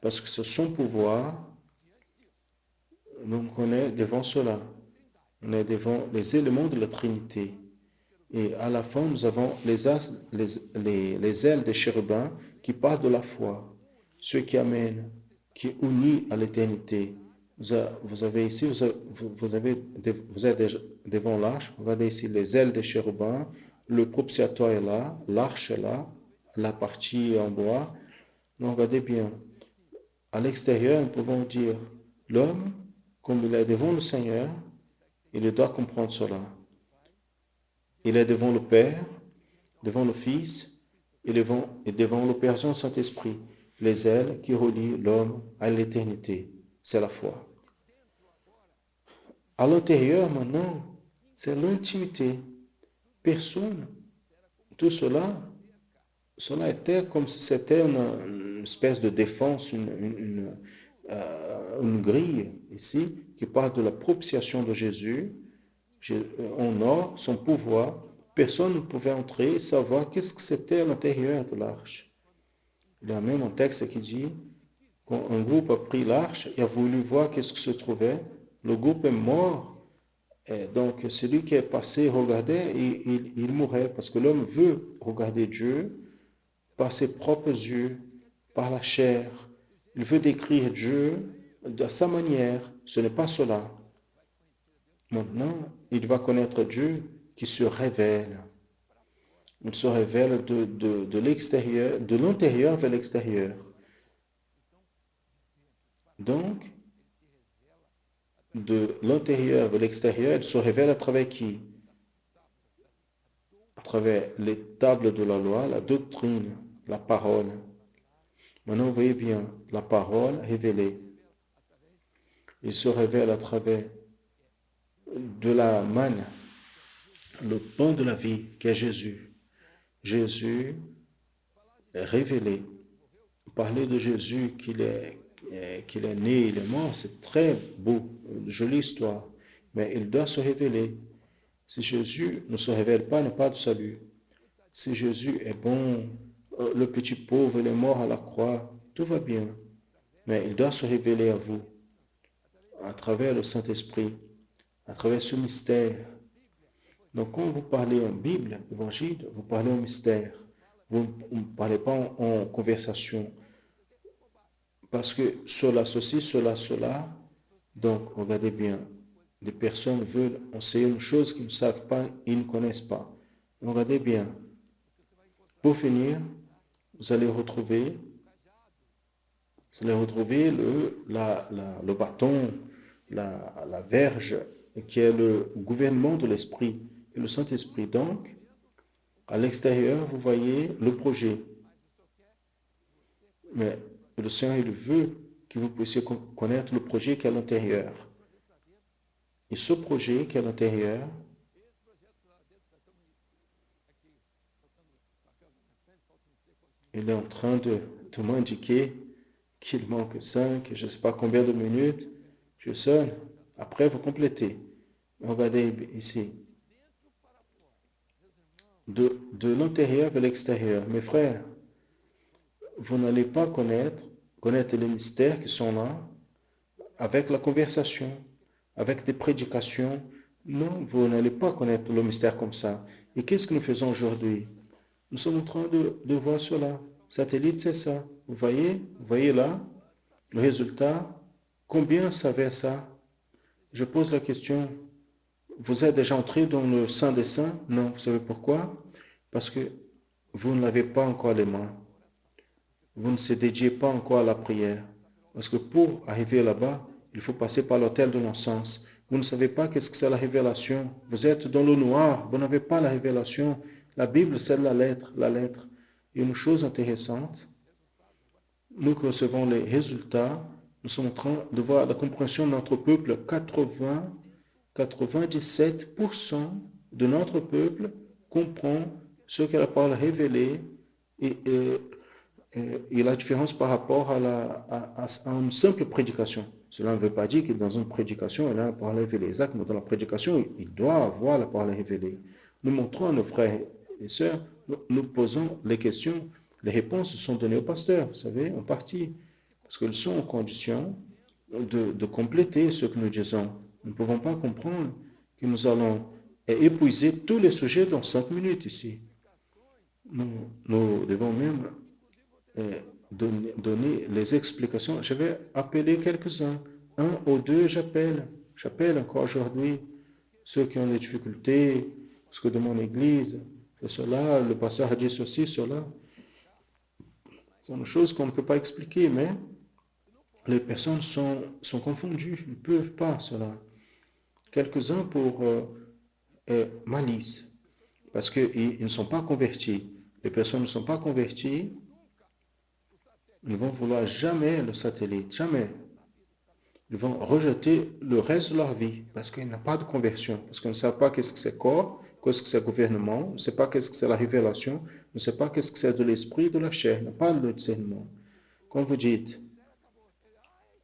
parce que c'est son pouvoir, donc on est devant cela, on est devant les éléments de la Trinité. Et à la fin, nous avons les ailes des chérubins qui parlent de la foi, ce qui amène, qui unit à l'éternité. Vous avez ici, vous êtes devant l'arche, regardez ici les ailes des chérubins, le propitiatoire est là, l'arche est là, la partie en bois. Donc regardez bien, à l'extérieur, nous pouvons dire l'homme, comme il est devant le Seigneur, Il doit comprendre cela. Il est devant le Père, devant le Fils et devant l'opération Saint-Esprit, les ailes qui relient l'homme à l'éternité. C'est la foi. À l'intérieur, maintenant, c'est l'intimité. Personne, tout cela était comme si c'était une espèce de défense, une grille ici qui parle de la propitiation de Jésus. En or, son pouvoir, personne ne pouvait entrer et savoir qu'est-ce que c'était à l'intérieur de l'arche. Il y a même un texte qui dit qu'un groupe a pris l'arche et a voulu voir qu'est-ce que se trouvait. Le groupe est mort. Et donc, celui qui est passé regardait et il mourait parce que l'homme veut regarder Dieu par ses propres yeux, par la chair. Il veut décrire Dieu de sa manière. Ce n'est pas cela. Maintenant, il va connaître Dieu qui se révèle. Il se révèle de l'extérieur, de l'intérieur vers l'extérieur. Donc, de l'intérieur vers l'extérieur, il se révèle à travers qui? À travers les tables de la loi, la doctrine, la parole. Maintenant, vous voyez bien, la parole révélée. Il se révèle à travers de la manne, le pain de la vie qui est Jésus. Jésus est révélé. Parler de Jésus qu'il est né, il est mort, c'est très beau, une jolie histoire. Mais il doit se révéler. Si Jésus ne se révèle pas, il n'y a pas de salut. Si Jésus est bon, le petit pauvre, il est mort à la croix, tout va bien. Mais il doit se révéler à vous à travers le Saint-Esprit, à travers ce mystère. Donc, quand vous parlez en Bible, Évangile, vous parlez en mystère. Vous ne parlez pas en conversation. Parce que cela, ceci, cela. Donc, regardez bien. Des personnes veulent enseigner une chose qu'ils ne savent pas, ils ne connaissent pas. Regardez bien. Pour finir, vous allez retrouver le bâton, la verge, qui est le gouvernement de l'Esprit et le Saint-Esprit. Donc, à l'extérieur, vous voyez le projet. Mais le Seigneur, il veut que vous puissiez connaître le projet qui est à l'intérieur. Et ce projet qui est à l'intérieur, il est en train de m'indiquer qu'il manque 5, je ne sais pas combien de minutes. Je sonne. Après, vous complétez. Regardez ici. De l'intérieur vers l'extérieur. Mes frères, vous n'allez pas connaître les mystères qui sont là avec la conversation, avec des prédications. Non, vous n'allez pas connaître le mystère comme ça. Et qu'est-ce que nous faisons aujourd'hui? Nous sommes en train de voir cela. Satellite, c'est ça. Vous voyez là le résultat. Combien savait ça? Je pose la question. Vous êtes déjà entré dans le Saint des Saints? Non. Vous savez pourquoi? Parce que vous ne l'avez pas encore les mains. Vous ne se dédiez pas encore à la prière. Parce que pour arriver là-bas, il faut passer par l'autel de l'encens. Vous ne savez pas qu'est-ce que c'est la révélation. Vous êtes dans le noir. Vous n'avez pas la révélation. La Bible, c'est la lettre. Et une chose intéressante, nous recevons les résultats. Nous sommes en train de voir la compréhension de notre peuple. 97% de notre peuple comprend ce que la parole révélée et la différence par rapport à une simple prédication. Cela ne veut pas dire que dans une prédication, il y a la parole révélée. Exactement, dans la prédication, il doit avoir la parole révélée. Nous montrons à nos frères et sœurs, nous posons les questions, les réponses sont données au pasteur, vous savez, en partie, parce qu'ils sont en condition de compléter ce que nous disons. Nous ne pouvons pas comprendre que nous allons épuiser tous les sujets dans 5 minutes ici. Nous devons même donner les explications. Je vais appeler quelques-uns. 1 ou 2, j'appelle encore aujourd'hui ceux qui ont des difficultés, parce que de mon église, c'est cela, le pasteur a dit ceci, cela. Ce sont des choses qu'on ne peut pas expliquer, mais les personnes sont confondues, ils ne peuvent pas cela. quelques-uns pour malice, parce qu'ils ne sont pas convertis. Les personnes ne sont pas converties, ils ne vont vouloir jamais le satellite, jamais. Ils vont rejeter le reste de leur vie parce qu'il n'y a pas de conversion, parce qu'ils ne savent pas qu'est-ce que c'est corps, qu'est-ce que c'est gouvernement, ne savent pas qu'est-ce que c'est la révélation, ne savent pas qu'est-ce que c'est de l'esprit et de la chair, il n'y a pas de discernement. Quand vous dites,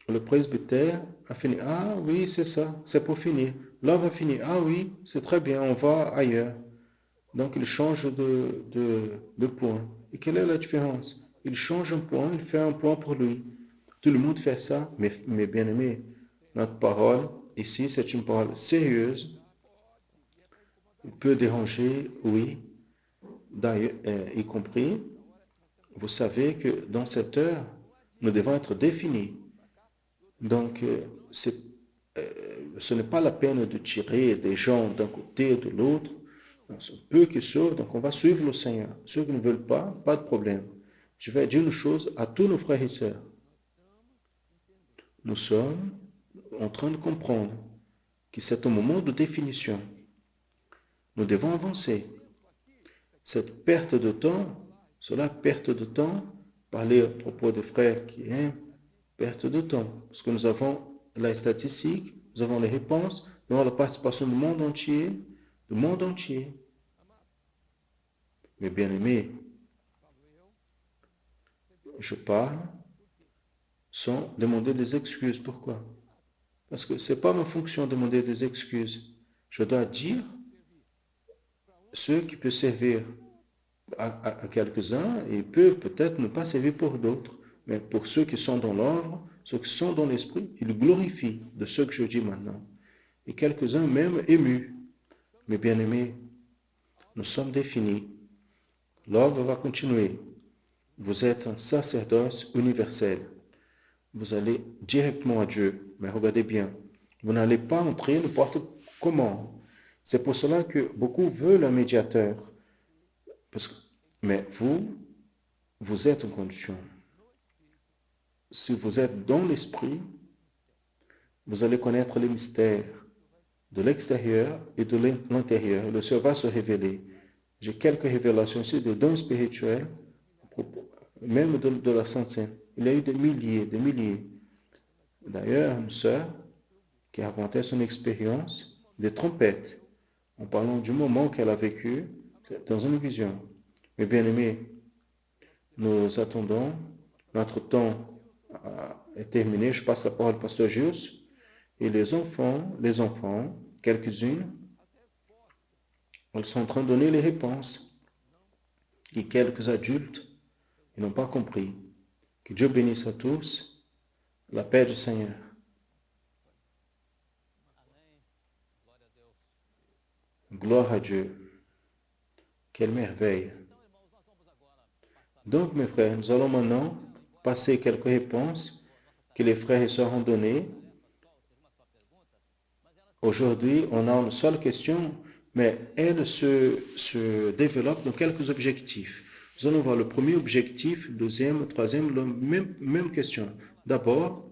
le presbytère a fini, ah oui, c'est ça, c'est pour finir. L'œuvre a fini, ah oui, c'est très bien, on va ailleurs. Donc il change de point. Et quelle est la différence? Il change un point, il fait un point pour lui. Tout le monde fait ça, mais bien aimé, notre parole ici, c'est une parole sérieuse. Il peut déranger, oui, d'ailleurs, y compris. Vous savez que dans cette heure, nous devons être définis. Donc, ce n'est pas la peine de tirer des gens d'un côté et de l'autre. Peu qui sauvent, donc on va suivre le Seigneur. Ceux qui ne veulent pas de problème. Je vais dire une chose à tous nos frères et sœurs. Nous sommes en train de comprendre que c'est un moment de définition. Nous devons avancer. Cette perte de temps, cela perte de temps, parler à propos des frères qui aiment, perte de temps. Parce que nous avons la statistique, nous avons les réponses, nous avons la participation du monde entier, Mais bien aimé, je parle sans demander des excuses. Pourquoi? Parce que ce n'est pas ma fonction de demander des excuses. Je dois dire ce qui peut servir à quelques-uns et peut peut-être ne pas servir pour d'autres. Mais pour ceux qui sont dans l'œuvre, ceux qui sont dans l'esprit, ils glorifient de ce que je dis maintenant. Et quelques-uns même émus. Mais bien aimés, nous sommes définis. L'œuvre va continuer. Vous êtes un sacerdoce universel. Vous allez directement à Dieu. Mais regardez bien, vous n'allez pas entrer n'importe comment. C'est pour cela que beaucoup veulent un médiateur. Mais vous êtes en condition. Si vous êtes dans l'esprit, vous allez connaître les mystères de l'extérieur et de l'intérieur. Le Seigneur va se révéler. J'ai quelques révélations ici de dons spirituels, même de la Sainte Seine. Il y a eu des milliers. D'ailleurs, une sœur qui racontait son expérience des trompettes, en parlant du moment qu'elle a vécu dans une vision. Mais bien aimés, nous attendons, notre temps est terminé. Je passe la parole au pasteur Jus. Et les enfants, quelques-unes, elles sont en train de donner les réponses. Et quelques adultes, ils n'ont pas compris. Que Dieu bénisse à tous. La paix du Seigneur. Gloire à Dieu. Quelle merveille. Donc, mes frères, nous allons maintenant passer quelques réponses que les frères et sœurs ont données. Aujourd'hui, on a une seule question, mais elle se développe dans quelques objectifs. Nous allons voir le premier objectif, deuxième, troisième, la même question. D'abord,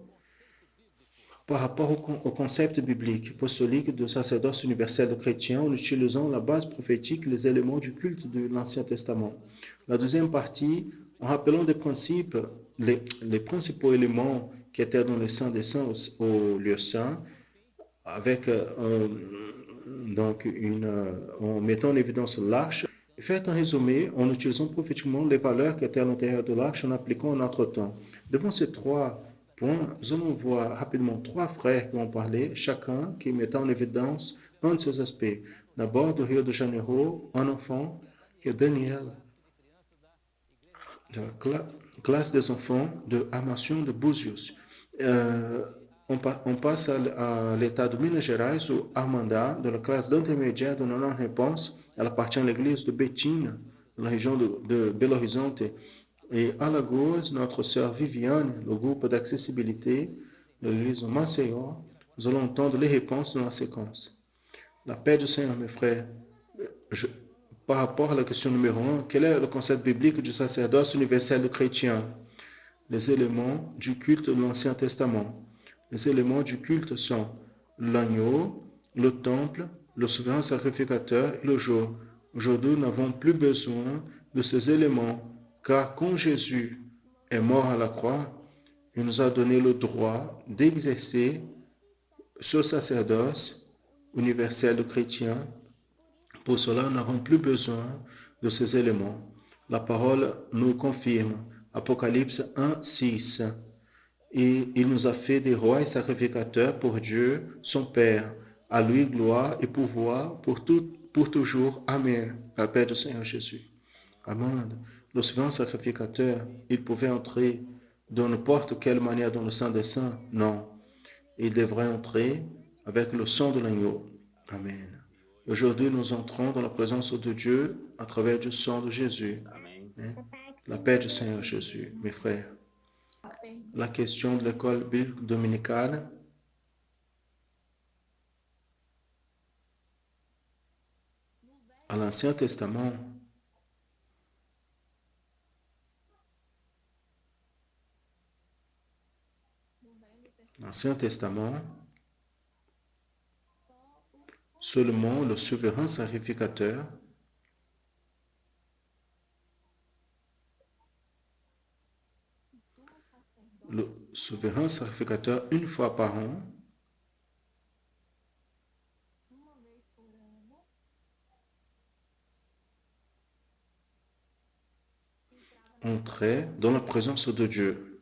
par rapport au concept biblique, apostolique de sacerdoce universel de chrétien, en utilisant la base prophétique, les éléments du culte de l'Ancien Testament. La deuxième partie, en rappelant des principes, les principaux éléments qui étaient dans les saints des saints au lieu saint, avec en mettant en évidence l'arche. Faites un résumé en utilisant prophétiquement les valeurs qui étaient à l'intérieur de l'arche en appliquant notre temps. Devant ces trois points, nous allons voir rapidement trois frères qui ont parlé, chacun qui mettait en évidence un de ces aspects. D'abord, de Rio de Janeiro, un enfant qui est Daniel, de la classe des enfants de Armation de Búzios. On passe à l'état de Minas Gerais, où Armanda, de la classe d'intermédiaire de la non-réponse, elle appartient à l'église de Betina, dans la région de Belo Horizonte. Et à Alagoas, notre sœur Viviane, le groupe d'accessibilité de l'église de Maceió. Nous allons entendre les réponses dans la séquence. La paix du Seigneur, mes frères. Par rapport à la question numéro 1, quel est le concept biblique du sacerdoce universel de chrétien? Les éléments du culte de l'Ancien Testament. Les éléments du culte sont l'agneau, le temple, le souverain sacrificateur et le jour. Aujourd'hui, nous n'avons plus besoin de ces éléments, car quand Jésus est mort à la croix, il nous a donné le droit d'exercer ce sacerdoce universel de chrétiens. Pour cela, nous n'avons plus besoin de ces éléments. La parole nous confirme. Apocalypse 1, 6. Et il nous a fait des rois et sacrificateurs pour Dieu, son Père. À lui gloire et pouvoir pour toujours. Amen. À la paix du Seigneur Jésus. Amen. Le souverain sacrificateur, il pouvait entrer de n'importe quelle manière dans le Saint des Saints? Non. Il devrait entrer avec le sang de l'agneau. Amen. Aujourd'hui, nous entrons dans la présence de Dieu à travers du sang de Jésus. Amen. La paix du Seigneur Jésus, mes frères. La question de l'école biblique dominicale. À l'Ancien Testament, seulement le souverain sacrificateur une fois par an entrait dans la présence de Dieu.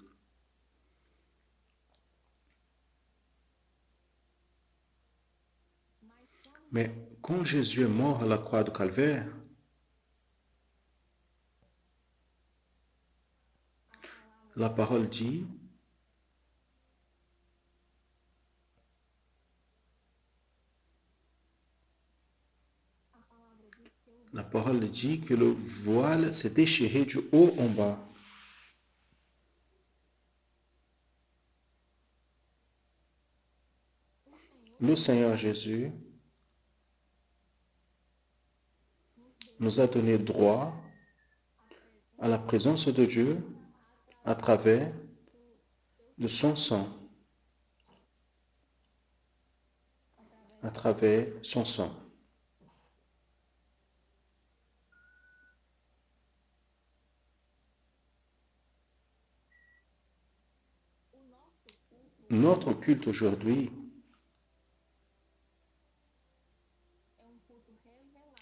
Mais quand Jésus est mort à la croix de Calvaire, la parole dit que le voile s'est déchiré du haut en bas. Le Seigneur Jésus nous a donné droit à la présence de Dieu à travers de son sang. À travers son sang. Notre culte aujourd'hui,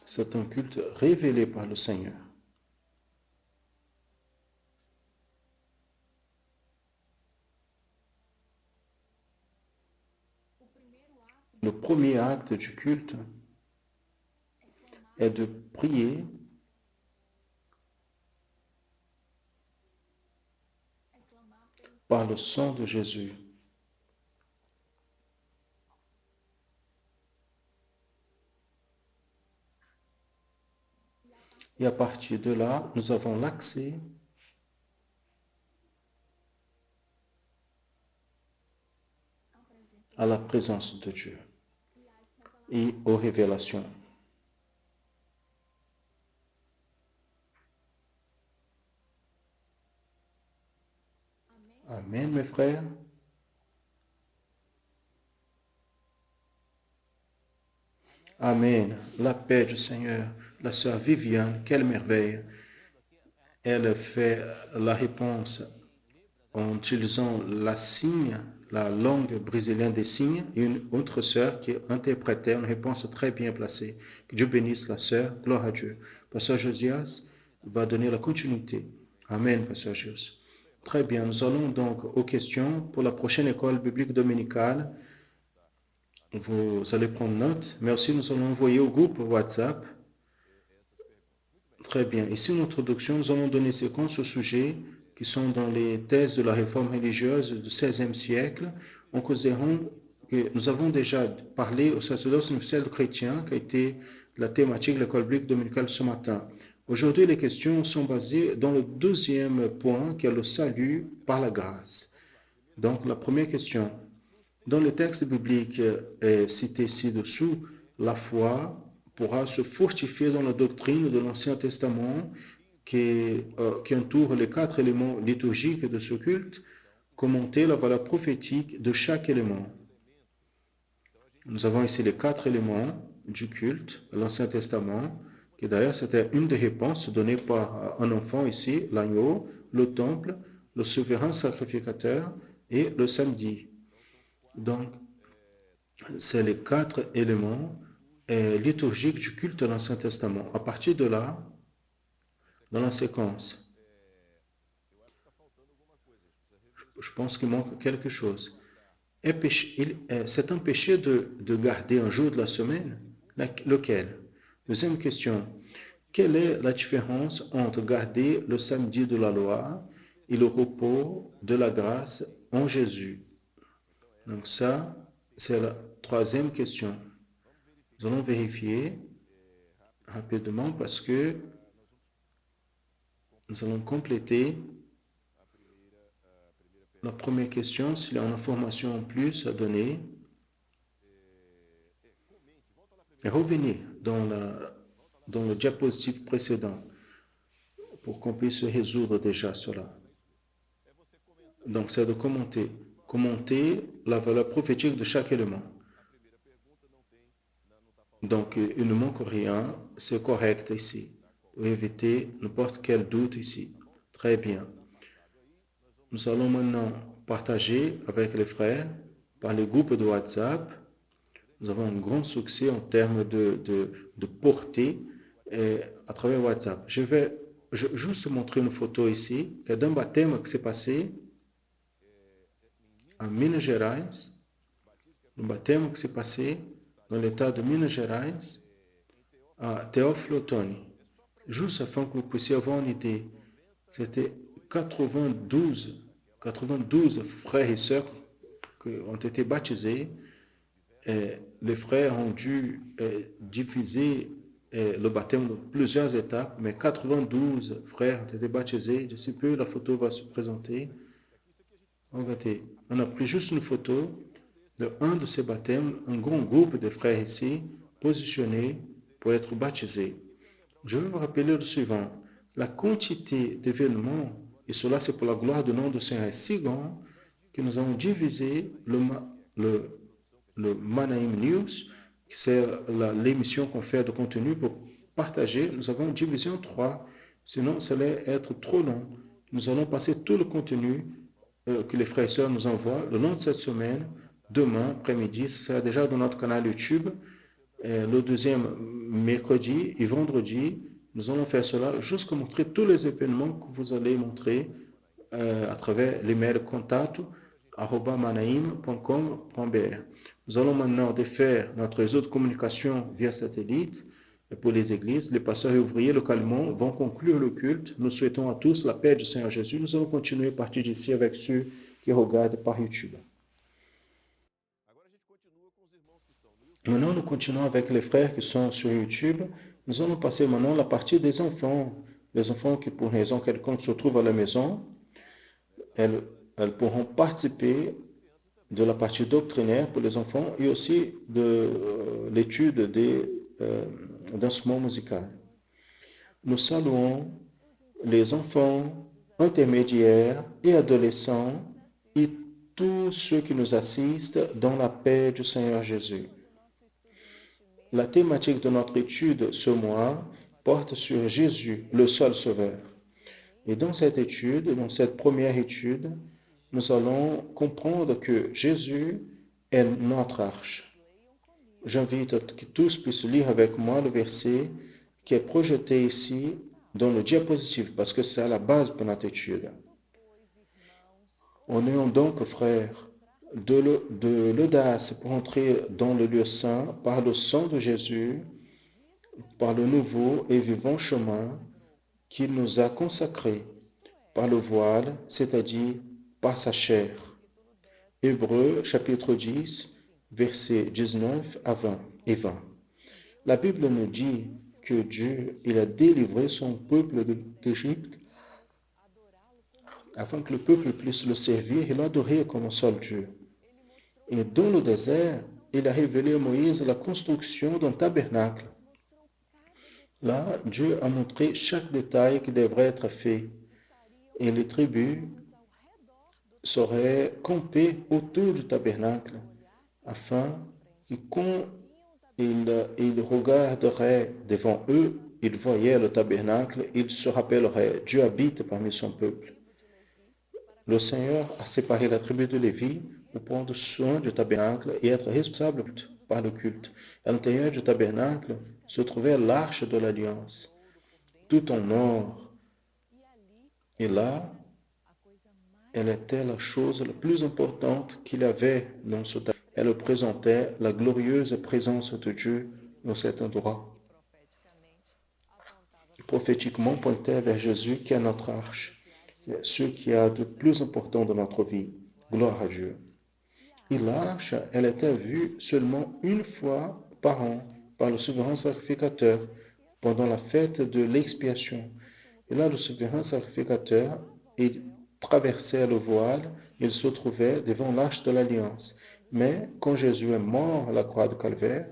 c'est un culte révélé par le Seigneur. Le premier acte du culte est de prier par le sang de Jésus. Et à partir de là, nous avons l'accès à la présence de Dieu et aux révélations. Amen, mes frères. Amen. La paix du Seigneur. La sœur Viviane, quelle merveille. Elle fait la réponse en utilisant la langue brésilienne des signes, et une autre sœur qui interprétait une réponse très bien placée. Que Dieu bénisse la sœur. Gloire à Dieu. Pasteur Josias va donner la continuité. Amen, Pasteur Josias. Très bien. Nous allons donc aux questions pour la prochaine école biblique dominicale. Vous allez prendre note, mais aussi nous allons envoyer au groupe WhatsApp. Très bien. Ici, une introduction, nous allons donner séquence aux sujets qui sont dans les thèses de la réforme religieuse du XVIe siècle. En considérant que nous avons déjà parlé au sacerdoce universel chrétien, qui a été la thématique de l'école biblique dominicale ce matin. Aujourd'hui, les questions sont basées dans le deuxième point, qui est le salut par la grâce. Donc, la première question. Dans le texte biblique cité ci-dessous, la foi pourra se fortifier dans la doctrine de l'Ancien Testament qui entoure les 4 éléments liturgiques de ce culte, commenter la valeur prophétique de chaque élément. Nous avons ici les 4 éléments du culte de l'Ancien Testament, qui d'ailleurs c'était une des réponses données par un enfant ici, l'agneau, le temple, le souverain sacrificateur et le samedi. Donc, c'est les 4 éléments liturgiques du culte de l'Ancien Testament. À partir de là, dans la séquence, je pense qu'il manque quelque chose. C'est un péché de garder un jour de la semaine? Lequel? Deuxième question. Quelle est la différence entre garder le samedi de la loi et le repos de la grâce en Jésus? Donc ça, c'est la troisième question. Nous allons vérifier rapidement parce que nous allons compléter la première question, s'il y a une information en plus à donner. Et revenez dans le diapositive précédent pour qu'on puisse résoudre déjà cela. Donc, c'est de commenter. Commenter la valeur prophétique de chaque élément. Donc, il ne manque rien, c'est correct ici. Pour éviter n'importe quel doute ici. Très bien. Nous allons maintenant partager avec les frères par les groupes de WhatsApp. Nous avons un grand succès en termes de portée à travers WhatsApp. Je vais juste montrer une photo ici, qui est d'un baptême qui s'est passé à Minas Gerais, un baptême qui s'est passé dans l'état de Minas Gerais, à Teófilo Otoni. Juste afin que vous puissiez avoir une idée, c'était 92 frères et sœurs qui ont été baptisés. Les frères ont dû diviser le baptême dans plusieurs étapes, mais 92 frères ont été baptisés. D'ici peu, la photo va se présenter. Regardez, on a pris juste une photo de un de ces baptêmes, un grand groupe de frères ici, positionnés pour être baptisés. Je vais vous rappeler le suivant. La quantité d'événements, et cela c'est pour la gloire du nom du Seigneur, est si grand que nous avons divisé le Manaim News, c'est l'émission qu'on fait de contenu pour partager. Nous avons divisé en 3, sinon ça allait être trop long. Nous allons passer tout le contenu que les frères et sœurs nous envoient le long de cette semaine, demain après-midi. Ce sera déjà dans notre canal YouTube. Le deuxième mercredi et vendredi, nous allons faire cela jusqu'à montrer tous les événements que vous allez montrer à travers l'email contact@manaim.com.br. Nous allons maintenant défaire notre réseau de communication via satellite pour les églises. Les pasteurs et ouvriers localement vont conclure le culte. Nous souhaitons à tous la paix du Seigneur Jésus. Nous allons continuer à partir d'ici avec ceux qui regardent par YouTube. Maintenant, nous continuons avec les frères qui sont sur YouTube. Nous allons passer maintenant à la partie des enfants. Les enfants qui, pour une raison quelconque, se trouvent à la maison, elles pourront participer de la partie doctrinaire pour les enfants et aussi de l'étude d'instruments musicaux. Nous saluons les enfants intermédiaires et adolescents et tous ceux qui nous assistent dans la paix du Seigneur Jésus. La thématique de notre étude ce mois porte sur Jésus, le seul Sauveur. Et dans cette étude, dans cette première étude, nous allons comprendre que Jésus est notre arche. J'invite que tous puissent lire avec moi le verset qui est projeté ici dans le diapositive, parce que c'est à la base pour notre étude. En ayant donc, frères, de l'audace pour entrer dans le lieu saint par le sang de Jésus, par le nouveau et vivant chemin qu'il nous a consacré, par le voile, c'est-à-dire par sa chair. Hébreux chapitre 10, versets 19 à 20 et 20. La Bible nous dit que Dieu, il a délivré son peuple d'Égypte afin que le peuple puisse le servir et l'adorer comme seul Dieu. Et dans le désert, il a révélé à Moïse la construction d'un tabernacle. Là, Dieu a montré chaque détail qui devrait être fait. Et les tribus seraient campées autour du tabernacle afin Et quand ils regarderaient devant eux, ils voyaient le tabernacle, ils se rappelleraient, Dieu habite parmi son peuple. Le Seigneur a séparé la tribu de Lévi pour prendre soin du tabernacle et être responsable par le culte. À l'intérieur du tabernacle se trouvait l'arche de l'alliance, tout en or. Et là, elle était la chose la plus importante qu'il y avait dans ce tabernacle. Elle représentait la glorieuse présence de Dieu dans cet endroit. Prophétiquement pointait vers Jésus qui est notre arche, ce qui y a de plus important dans notre vie. Gloire à Dieu. Et l'arche, elle était vue seulement une fois par an par le souverain sacrificateur pendant la fête de l'expiation. Et là, le souverain sacrificateur, il traversait le voile, il se trouvait devant l'arche de l'alliance. Mais quand Jésus est mort à la croix du Calvaire,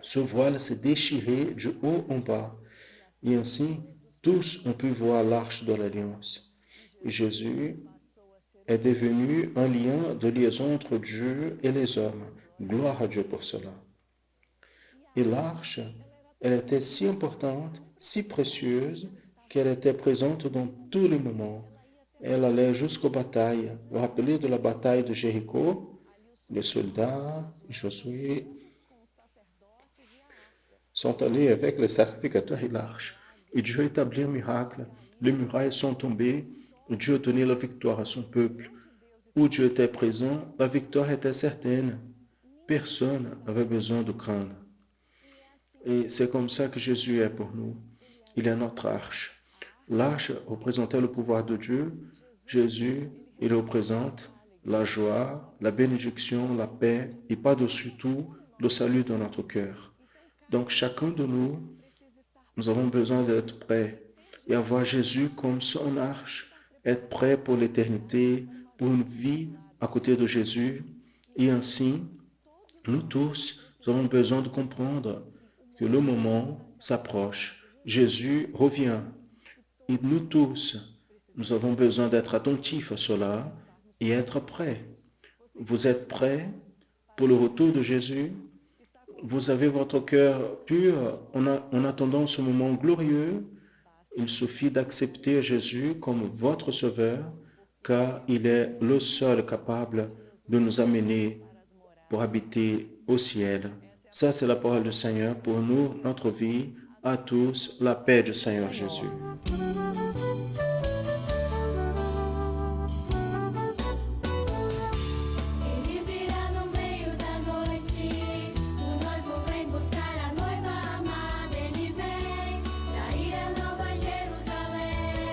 ce voile s'est déchiré du haut en bas. Et ainsi, tous ont pu voir l'arche de l'alliance. Et Jésus est devenu un lien de liaison entre Dieu et les hommes. Gloire à Dieu pour cela. Et l'arche, elle était si importante, si précieuse, qu'elle était présente dans tous les moments. Elle allait jusqu'aux batailles. Vous vous rappelez de la bataille de Jéricho? Les soldats, Josué, sont allés avec les sacrificateurs et l'arche. Et Dieu a établi un miracle. Les murailles sont tombées. Dieu a donné la victoire à son peuple. Où Dieu était présent, la victoire était certaine. Personne n'avait besoin de craindre. Et c'est comme ça que Jésus est pour nous. Il est notre arche. L'arche représentait le pouvoir de Dieu. Jésus, il représente la joie, la bénédiction, la paix et par-dessus tout, le salut dans notre cœur. Donc chacun de nous, nous avons besoin d'être prêts et avoir Jésus comme son arche, être prêt pour l'éternité, pour une vie à côté de Jésus. Et ainsi, nous tous, nous avons besoin de comprendre que le moment s'approche. Jésus revient. Et nous tous, nous avons besoin d'être attentifs à cela et être prêts. Vous êtes prêts pour le retour de Jésus? Vous avez votre cœur pur en attendant ce moment glorieux. Il suffit d'accepter Jésus comme votre Sauveur, car il est le seul capable de nous amener pour habiter au ciel. Ça, c'est la parole du Seigneur pour nous, notre vie, à tous, la paix du Seigneur Jésus. Ele virá no meio da noite, o noivo vem buscar a noiva amada. Ele vem pra ir a Nova Jerusalém,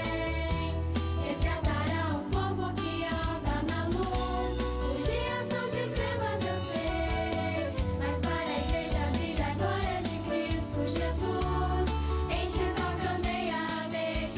resgatará um povo que anda na luz. Os dias são de trevas, eu sei, mas para a igreja brilha a glória de Cristo Jesus. Enchendo a candeia, deixa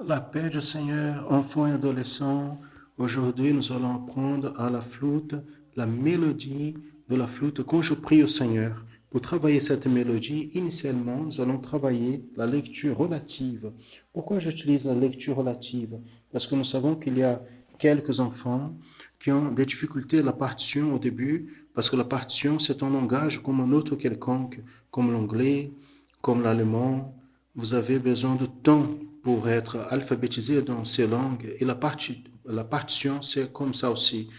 La paix du Seigneur, enfants et adolescents. Aujourd'hui, nous allons apprendre à la flûte la mélodie de la flûte quand je prie au Seigneur. Pour travailler cette mélodie, initialement, nous allons travailler la lecture relative. Pourquoi j'utilise la lecture relative? Parce que nous savons qu'il y a quelques enfants qui ont des difficultés à la partition au début, parce que la partition, c'est un langage comme un autre quelconque, comme l'anglais, comme l'allemand. Vous avez besoin de temps pour être alphabétisé dans ces langues et la partition, c'est comme ça aussi.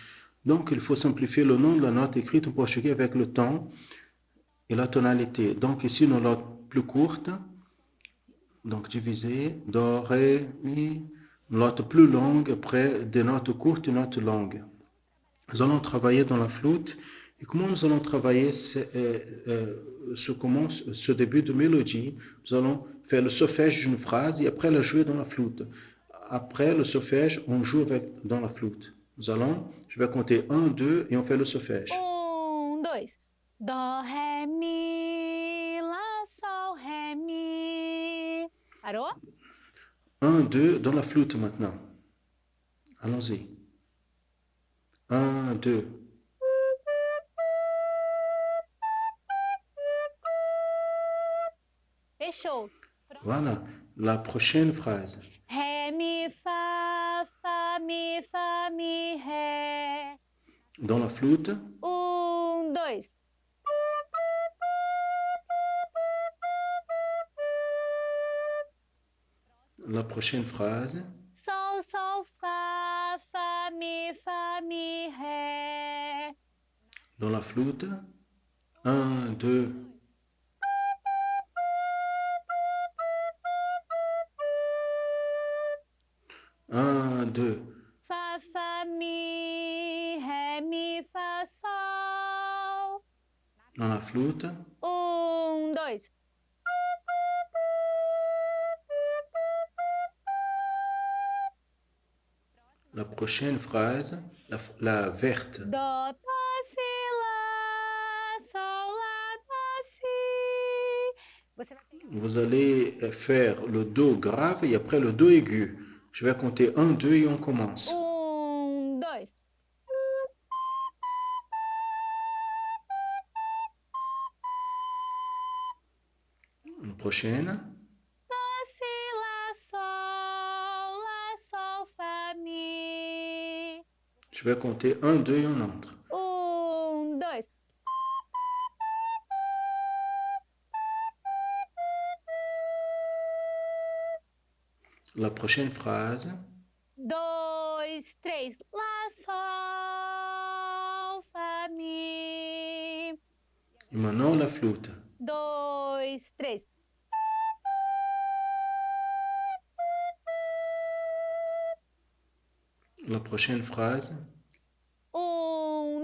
Donc, il faut simplifier le nom de la note écrite en portugais avec le temps et la tonalité. Donc, ici, une note plus courte, donc divisé, do, ré, mi, une note plus longue, après des notes courtes et notes longues. Nous allons travailler dans la flûte. Et comment nous allons travailler ce début de mélodie? Nous allons faire le solfège d'une phrase et après la jouer dans la flûte. Après le solfège, on joue dans la flûte. Je vais compter 1, 2 et on fait le solfège. 1, 2. Dó, ré, mi, lá, sol, ré, mi. Parou? 1, 2 dans la flûte maintenant. Allons-y. 1, 2. Fechou. Voilà. La prochaine phrase. Ré, mi, fa, mi, ré. Dans la flûte. 1, 2. La prochaine phrase. Sol, sol, fa, mi, ré. Dans la flûte. 1, 2. Un, deux. Fa, mi, ré, fa, sol. Dans la flûte. 1, 2. La prochaine phrase, la verte. Dó, si, lá, sol, lá, dó, si. Você vai pegar. Vous allez faire le do grave et après le do aigu. Je vais compter 1, 2 et on commence. 1, 2. La prochaine. Dó, si, lá, sol, fa, mi. Je vais compter 1, 2 et on entre. 1, 2. La prochaine phrase. 2, 3. Lá, sol, fa, mi. Et maintenant la flûte. 2, 3. La prochaine phrase. 1,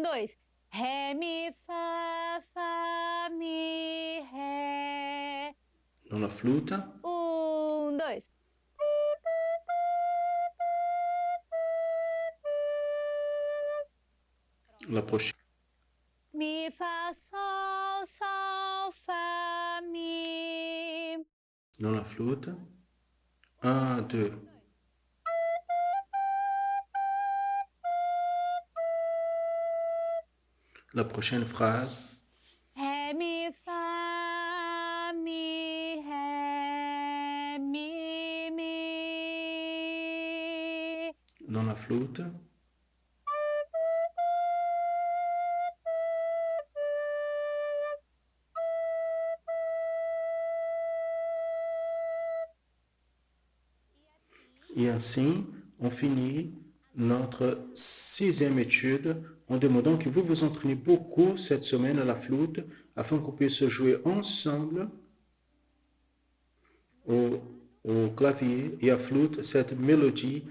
2. Ré, mi, fa, mi, ré. Dans la flûte. 1, 2. La prochaine. Mi, fa, sol, sol, fa, mi. Dans la flûte. 1, 2. La prochaine phrase. Ré, mi, fa, mi, ré, mi. Dans la flûte. Et ainsi, on finit notre 6e étude en demandant que vous vous entraînez beaucoup cette semaine à la flûte afin qu'on puisse jouer ensemble au clavier et à flûte cette mélodie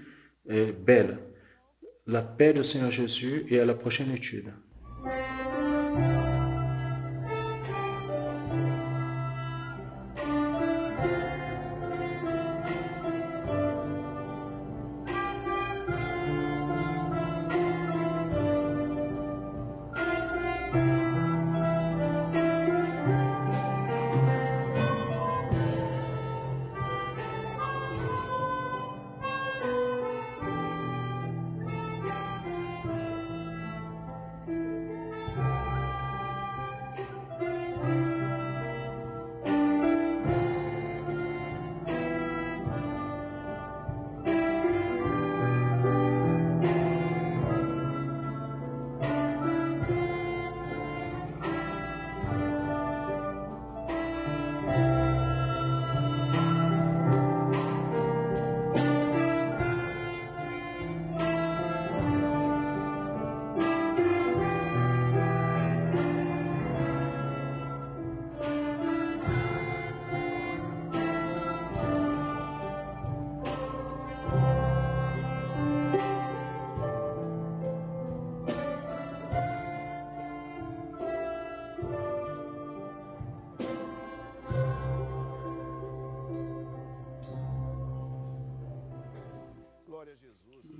belle. La paix du Seigneur Jésus et à la prochaine étude.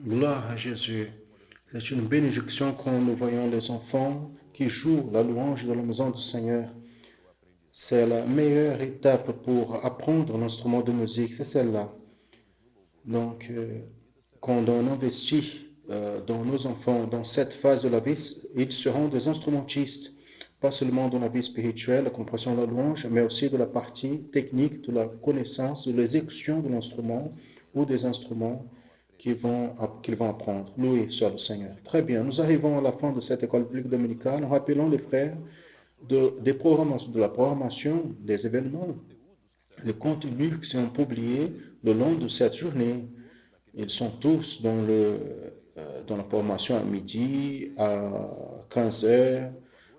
Gloire à Jésus. C'est une bénédiction quand nous voyons les enfants qui jouent la louange dans la maison du Seigneur. C'est la meilleure étape pour apprendre l'instrument de musique, c'est celle-là. Donc, quand on investit dans nos enfants, dans cette phase de la vie, ils seront des instrumentistes, pas seulement dans la vie spirituelle, la compréhension de la louange, mais aussi de la partie technique, de la connaissance, de l'exécution de l'instrument ou des instruments qu'ils vont apprendre. Loué soit le Seigneur. Très bien, nous arrivons à la fin de cette école biblique dominicale. Nous rappelons les frères de la programmation des événements, les contenus qui sont publiés le long de cette journée. Ils sont tous dans la formation à midi, à 15 heures,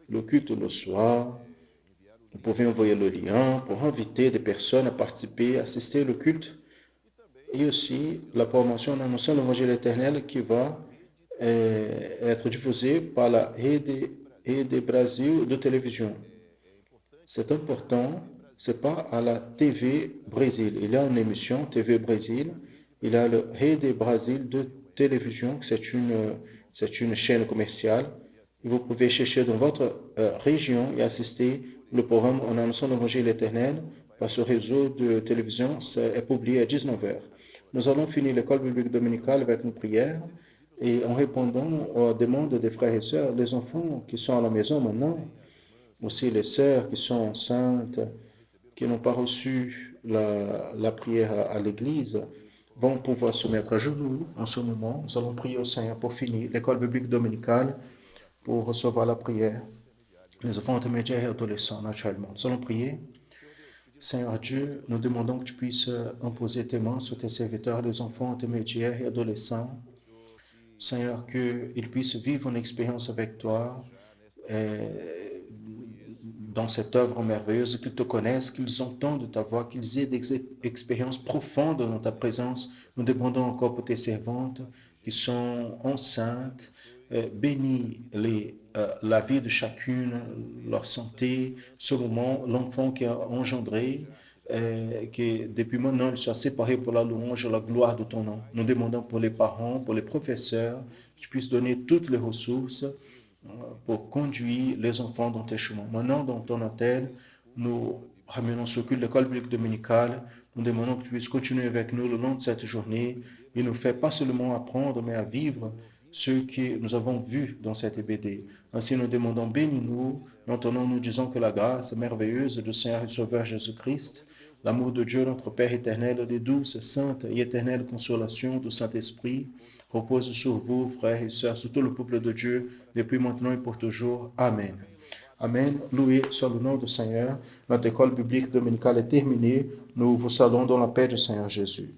le culte le soir. Vous pouvez envoyer le lien pour inviter des personnes à participer, à assister au culte. Et aussi la promotion en annonçant l'évangile éternel qui va être diffusée par la Rede Brasil de télévision. C'est important, c'est pas à la TV Brésil. Il y a une émission TV Brésil, il y a le Rede Brasil de télévision, c'est une chaîne commerciale. Et vous pouvez chercher dans votre région et assister le programme en annonçant l'évangile éternel par ce réseau de télévision. C'est publié à 19h. Nous allons finir l'école biblique dominicale avec une prière et en répondant aux demandes des frères et sœurs, les enfants qui sont à la maison maintenant, aussi les sœurs qui sont enceintes, qui n'ont pas reçu la prière à l'église, vont pouvoir se mettre à genoux en ce moment. Nous allons prier au Seigneur pour finir l'école biblique dominicale, pour recevoir la prière. Les enfants intermédiaires et adolescents, naturellement. Nous allons prier. Seigneur Dieu, nous demandons que tu puisses imposer tes mains sur tes serviteurs, les enfants intermédiaires et adolescents. Seigneur, qu'ils puissent vivre une expérience avec toi dans cette œuvre merveilleuse, qu'ils te connaissent, qu'ils entendent ta voix, qu'ils aient des expériences profondes dans ta présence. Nous demandons encore pour tes servantes qui sont enceintes. Bénis la vie de chacune, leur santé, ce moment, l'enfant qui a engendré, que depuis maintenant, il soit séparé pour la louange et la gloire de ton nom. Nous demandons pour les parents, pour les professeurs, que tu puisses donner toutes les ressources pour conduire les enfants dans tes chemins. Maintenant, dans ton hôtel, nous ramenons ce culte de l'école biblique dominicale. Nous demandons que tu puisses continuer avec nous le long de cette journée et nous faire pas seulement apprendre, mais à vivre ce que nous avons vu dans cette EBD. Ainsi, nous demandons, bénis-nous. Maintenant, nous disons que la grâce merveilleuse du Seigneur et Sauveur Jésus-Christ, l'amour de Dieu, notre Père éternel, les douces, saintes et éternelles consolations du Saint-Esprit, repose sur vous, frères et sœurs, sur tout le peuple de Dieu, depuis maintenant et pour toujours. Amen. Amen. Loué soit le nom du Seigneur. Notre école biblique dominicale est terminée. Nous vous saluons dans la paix du Seigneur Jésus.